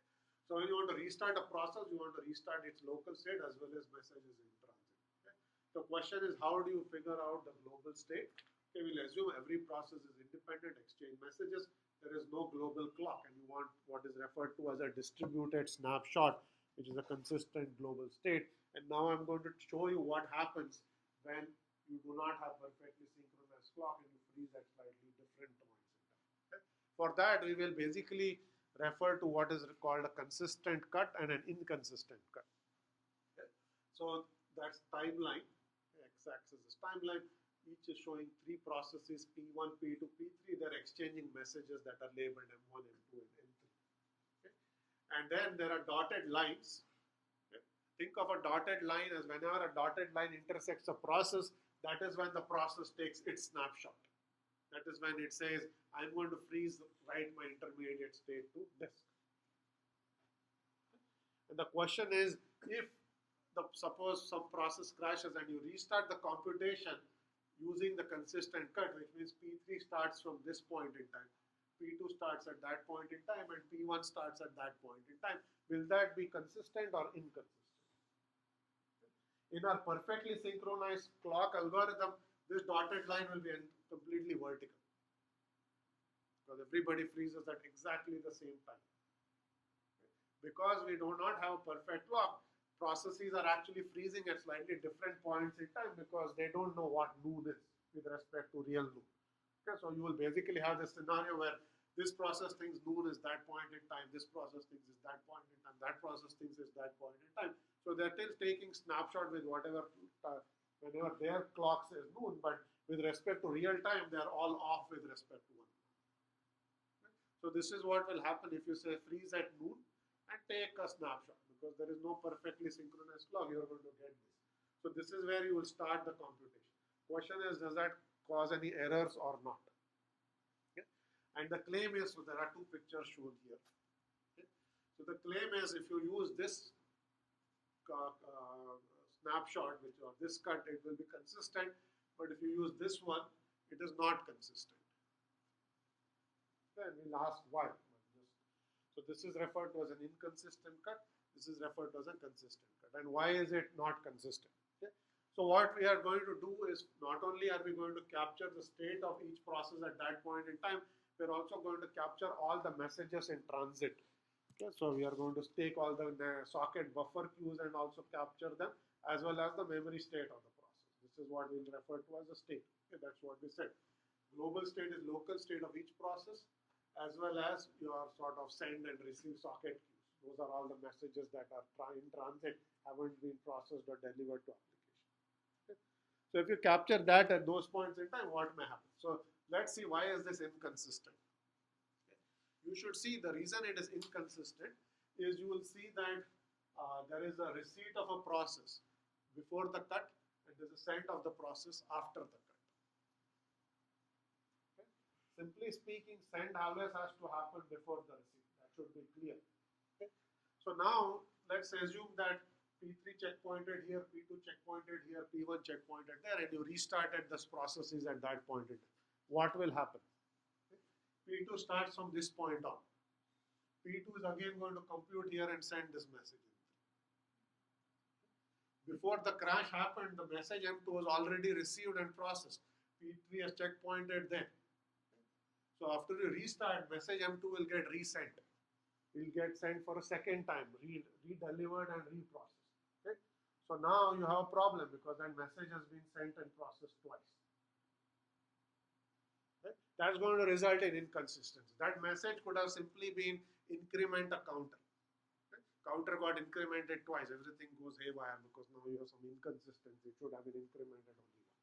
So when you want to restart a process, you want to restart its local state as well as messages in transit. Okay. The question is, how do you figure out the global state? Okay, we'll assume every process is independent, exchange messages. There is no global clock, and you want what is referred to as a distributed snapshot, which is a consistent global state. And now I'm going to show you what happens when you do not have perfectly synchronized clock and you freeze at slightly different points in time. Okay? For that, we will basically refer to what is called a consistent cut and an inconsistent cut. Okay? So that's timeline. X-axis is timeline. Each is showing three processes, P1, P2, P3. They're exchanging messages that are labeled M1, M2, and M3. Okay? And then there are dotted lines. Okay? Think of a dotted line as whenever a dotted line intersects a process, that is when the process takes its snapshot. That is when it says, I'm going to freeze, write my intermediate state to disk. And the question is, if suppose some process crashes and you restart the computation using the consistent cut, which means P3 starts from this point in time, P2 starts at that point in time, and P1 starts at that point in time, will that be consistent or inconsistent? In our perfectly synchronized clock algorithm, this dotted line will be completely vertical because everybody freezes at exactly the same time. Because we do not have a perfect clock, processes are actually freezing at slightly different points in time because they don't know what noon is with respect to real noon. Okay, so you will basically have this scenario where this process thinks noon is that point in time, this process thinks is that point in time, that process thinks is that point in time. So they're still taking snapshot with whatever, whenever their clock says noon, but with respect to real time, they're all off with respect to one. Okay. So this is what will happen if you say freeze at noon and take a snapshot, because there is no perfectly synchronized clock, you're going to get this. So this is where you will start the computation. Question is, does that cause any errors or not? Okay. And the claim is, so there are two pictures shown here. Okay. So the claim is, if you use this snapshot, which or this cut, it will be consistent, but if you use this one, it is not consistent. Then we'll ask why. So this is referred to as an inconsistent cut, this is referred to as a consistent cut. And why is it not consistent? Okay. So what we are going to do is, not only are we going to capture the state of each process at that point in time, we're also going to capture all the messages in transit. Okay, so we are going to take all the socket buffer queues and also capture them, as well as the memory state of the process. This This is what we'll refer to as a state. Okay, that's what we said. Global state is local state of each process, as well as your sort of send and receive socket queues. Those are all the messages that are in transit, haven't been processed or delivered to application. Okay. So if you capture that at those points in time, what may happen? So let's see, why is this inconsistent? Okay. You should see the reason it is inconsistent is you will see that there is a receipt of a process before the cut and there's a send of the process after the cut. Okay. Simply speaking, send always has to happen before the receipt. That should be clear. Okay. So now let's assume that P3 checkpointed here, P2 checkpointed here, P1 checkpointed there, and you restarted this processes at that point in time. What will happen? Okay. P2 starts from this point on. P2 is again going to compute here and send this message. Before the crash happened, the message M2 was already received and processed. P3 has checkpointed then. So after you restart, message M2 will get resent. Will get sent for a second time, re-delivered and reprocessed. Okay? So now you have a problem because that message has been sent and processed twice. Okay? That's going to result in inconsistency. That message could have simply been increment a counter. Counter got incremented twice, everything goes haywire because now you have some inconsistency. It should have been incremented only once.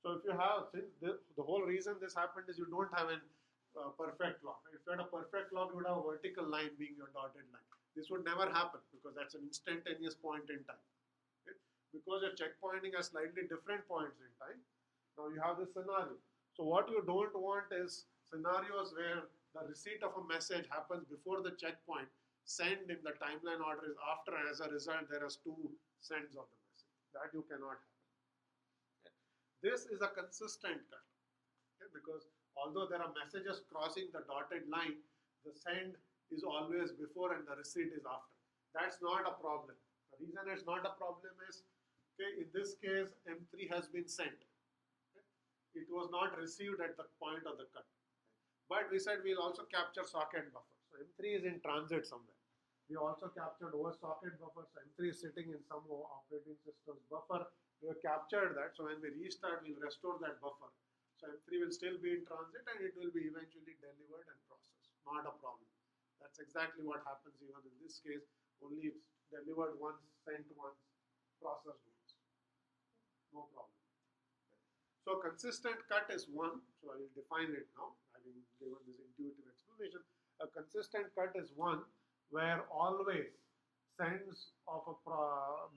So if you have, since the whole reason this happened is you don't have a perfect clock. If you had a perfect clock, you would have a vertical line being your dotted line. This would never happen because that's an instantaneous point in time. Okay? Because you're checkpointing at slightly different points in time, now you have this scenario. So what you don't want is scenarios where the receipt of a message happens before the checkpoint, send in the timeline order is after, and as a result there is two sends of the message. That you cannot have. Okay. This is a consistent cut. Okay, because although there are messages crossing the dotted line, the send is always before and the receipt is after. That's not a problem. The reason it's not a problem is, okay, in this case M3 has been sent. Okay. It was not received at the point of the cut. But we said we'll also capture socket buffer. So M3 is in transit somewhere. We also captured OS socket buffer. So M3 is sitting in some operating system's buffer. We have captured that. So when we restart, we'll restore that buffer. So M3 will still be in transit and it will be eventually delivered and processed. Not a problem. That's exactly what happens even in this case. Only it's delivered once, sent once, processed once. No problem. So consistent cut is one. So I will define it now, having given this intuitive explanation. A consistent cut is one where always sends of a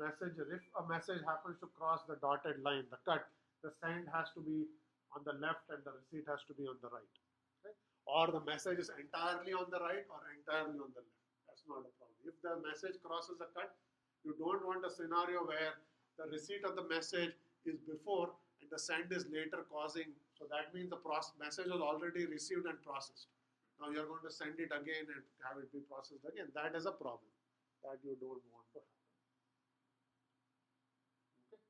message, if a message happens to cross the dotted line, the cut, the send has to be on the left and the receipt has to be on the right. Okay? Or the message is entirely on the right or entirely on the left. That's not a problem. If the message crosses the cut, you don't want a scenario where the receipt of the message is before and the send is later causing, so that means the message was already received and processed. Now you're going to send it again and have it be processed again. That is a problem that you don't want to happen. Okay.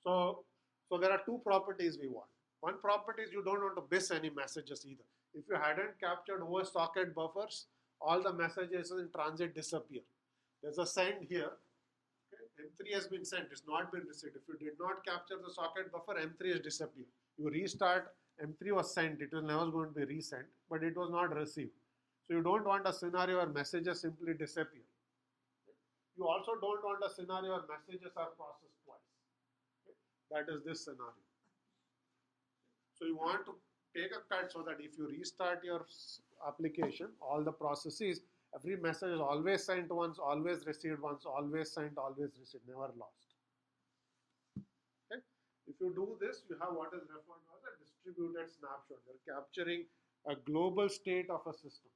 So there are two properties we want. One property is you don't want to miss any messages either. If you hadn't captured OS socket buffers, all the messages in transit disappear. There's a send here. Okay. M3 has been sent, it's not been received. If you did not capture the socket buffer, M3 has disappeared. You restart, M3 was sent, it was never going to be resent, but it was not received. So you don't want a scenario where messages simply disappear. You also don't want a scenario where messages are processed twice. Okay. That is this scenario. So you want to take a cut so that if you restart your application, all the processes, every message is always sent once, always received once, always sent, always received, never lost. Okay. If you do this, you have what is referred to as a distributed snapshot. You're capturing a global state of a system,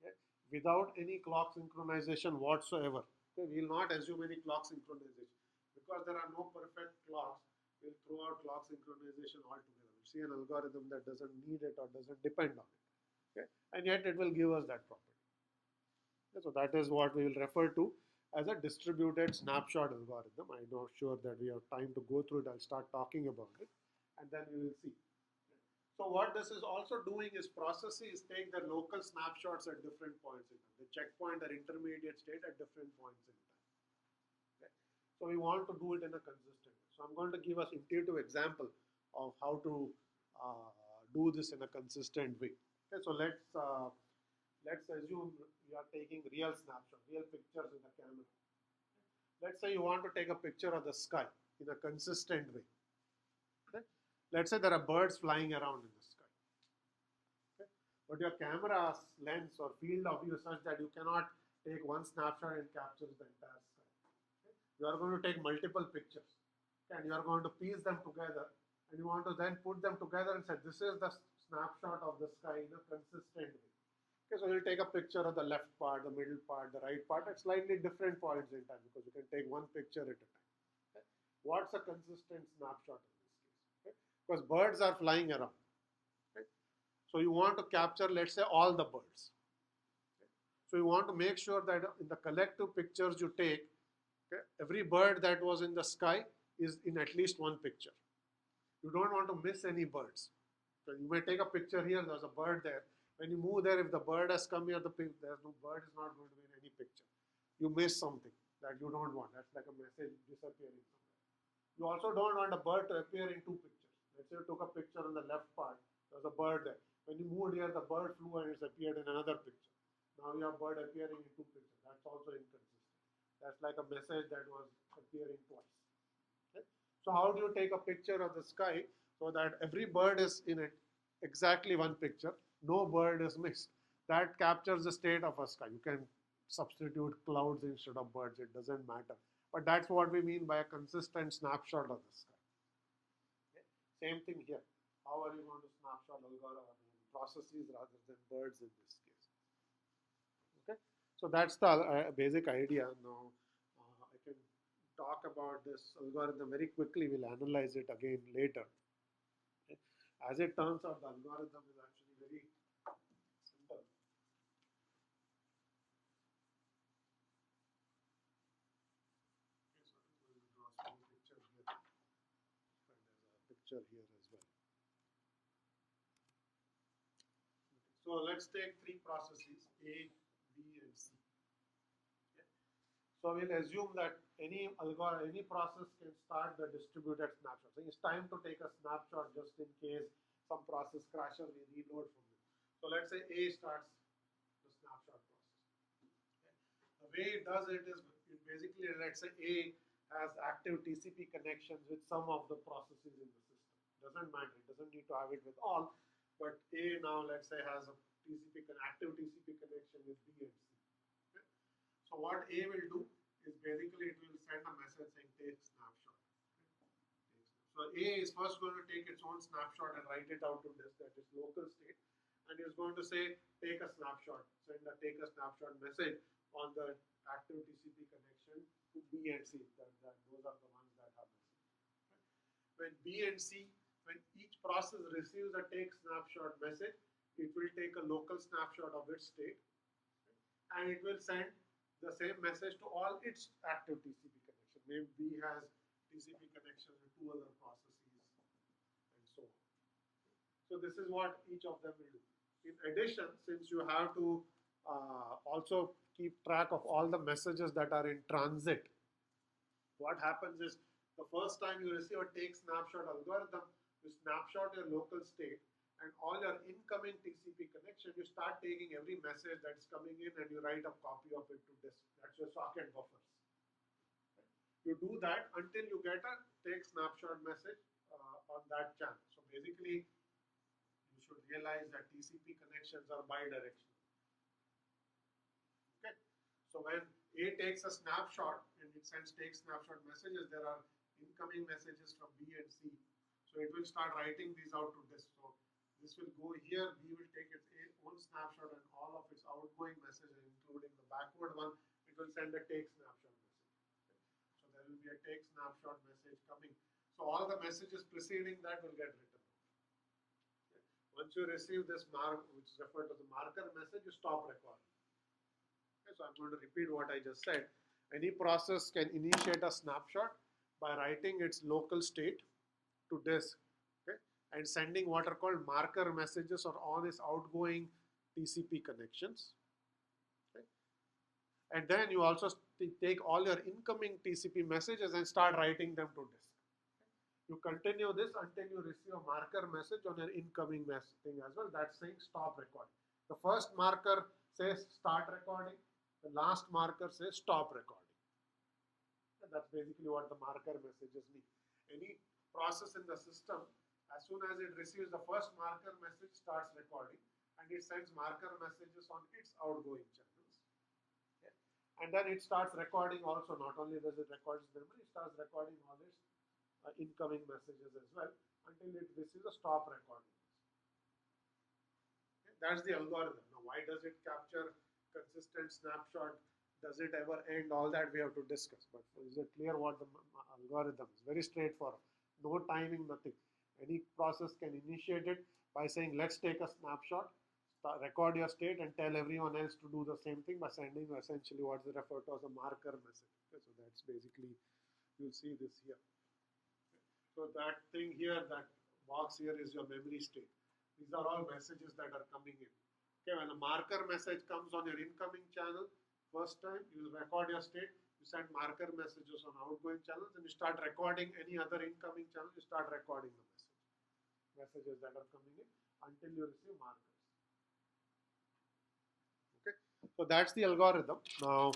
okay, without any clock synchronization whatsoever. Okay. We will not assume any clock synchronization because there are no perfect clocks. We'll throw out clock synchronization altogether. We'll see an algorithm that doesn't need it or doesn't depend on it. Okay. And yet it will give us that property. Okay. So that is what we will refer to as a distributed snapshot algorithm. I'm not sure that we have time to go through it. I'll start talking about it and then we will see. So what this is also doing is processes take the local snapshots at different points in time. They checkpoint their intermediate state at different points in time. Okay. So So we want to do it in a consistent way. So I'm going to give us intuitive example of how to do this in a consistent way. Okay, so let's assume we are taking real snapshot, real pictures in the camera. Let's say you want to take a picture of the sky in a consistent way. Okay? Let's say there are birds flying around in the sky. Okay? But your camera's lens or field of view is such that you cannot take one snapshot and captures the entire sky. Okay? You are going to take multiple pictures, okay? And you are going to piece them together, and you want to then put them together and say this is the snapshot of the sky in a consistent way. Okay, so you'll take a picture of the left part, the middle part, the right part at slightly different points in time because you can take one picture at a time. Okay? What's a consistent snapshot in this case? Okay? Because birds are flying around. Okay? So you want to capture, let's say, all the birds. Okay? So you want to make sure that in the collective pictures you take, okay, every bird that was in the sky is in at least one picture. You don't want to miss any birds. So you may take a picture here, there's a bird there. When you move there, if the bird has come here, there's no bird is not going to be in any picture. You miss something that you don't want. That's like a message disappearing somewhere. You also don't want a bird to appear in two pictures. Let's say you took a picture on the left part, there's a bird there. When you moved here, the bird flew and it's appeared in another picture. Now you have bird appearing in two pictures. That's also inconsistent. That's like a message that was appearing twice. Okay? So how do you take a picture of the sky so that every bird is in it exactly one picture? No bird is missed. That captures the state of a sky. You can substitute clouds instead of birds. It doesn't matter. But that's what we mean by a consistent snapshot of the sky. Okay? Same thing here. How are you going to snapshot processes rather than birds in this case? Okay. So that's the basic idea. Now I can talk about this algorithm very quickly. We'll analyze it again later. Okay. As it turns out, the algorithm is actually very simple. Okay, so I'm going to draw a small picture here, and there's a picture here as well. Okay, so let's take three processes, A, B, and C. Okay. So we'll assume that any process can start the distributed snapshot. So it's time to take a snapshot just in case some process crashes, we reload from it. So let's say A starts the snapshot process. Okay. The way it does it is basically, let's say A has active TCP connections with some of the processes in the system. Doesn't matter, it doesn't need to have it with all, but A now let's say has a active TCP connection with B and C. Okay. So what A will do is basically it will send a message saying take snapshot. Okay. So A is first going to take its own snapshot and write it out to this, that is local state, and it's going to say take a snapshot, send a take a snapshot message on the active TCP connection to B and C. Those are the ones that have message. Okay. When B and C, when each process receives a take snapshot message, it will take a local snapshot of its state, okay, and it will send the same message to all its active TCP connection. Maybe B has TCP connections with two other processes and so on. So this is what each of them will do. In addition, since you have to also keep track of all the messages that are in transit, what happens is the first time you receive a take snapshot algorithm, you snapshot your local state and all your incoming TCP connection, you start taking every message that's coming in and you write a copy of it to disk. That's your socket buffers. Okay. You do that until you get a take snapshot message on that channel. So basically, you should realize that TCP connections are bidirectional. Okay. So when A takes a snapshot and it sends take snapshot messages, there are incoming messages from B and C. So it will start writing these out to disk. So this will go here, B will take its own snapshot and all of its outgoing messages, including the backward one, it will send a take snapshot message. Okay. So there will be a take snapshot message coming. So all the messages preceding that will get written out. Okay. Once you receive this mark, which is referred to the marker message, you stop recording. Okay. So I'm going to repeat what I just said. Any process can initiate a snapshot by writing its local state to disk, okay, and sending what are called marker messages or on its outgoing TCP connections. Okay. And then you also take all your incoming TCP messages and start writing them to disk. You continue this until you receive a marker message on your incoming thing as well. That's saying stop recording. The first marker says start recording. The last marker says stop recording. And that's basically what the marker messages mean. Any process in the system, as soon as it receives the first marker message, starts recording, and it sends marker messages on its outgoing channels. Okay. And then it starts recording also. Not only does it record its memory, it starts recording all its incoming messages as well until it receives a stop recording. Okay. That's the algorithm. Now, why does it capture consistent snapshot? Does it ever end? All that we have to discuss. But is it clear what the algorithm is? Very straightforward. No timing, nothing. Any process can initiate it by saying, let's take a snapshot, record your state, and tell everyone else to do the same thing by sending essentially what's referred to as a marker message. Okay, so that's basically, you'll see this here. So that thing here, that box here is your memory state. These are all messages that are coming in. Okay, when a marker message comes on your incoming channel, first time you record your state, you send marker messages on outgoing channels, and you start recording any other incoming channel, you start recording the messages that are coming in until you receive markers. Okay, so that's the algorithm. Now,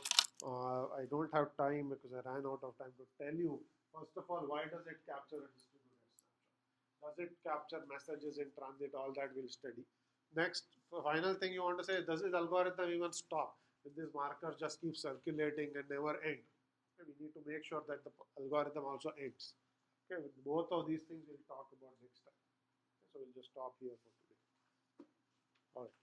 I don't have time because I ran out of time to tell you, first of all, why does it capture a distributed snapshot? Does it capture messages in transit? All that we'll study. Next, the final thing you want to say is, does this algorithm even stop? If these markers just keep circulating and never end? Okay, we need to make sure that the algorithm also ends. Okay, both of these things we'll talk about next time. Okay, so we'll just stop here for today. All right.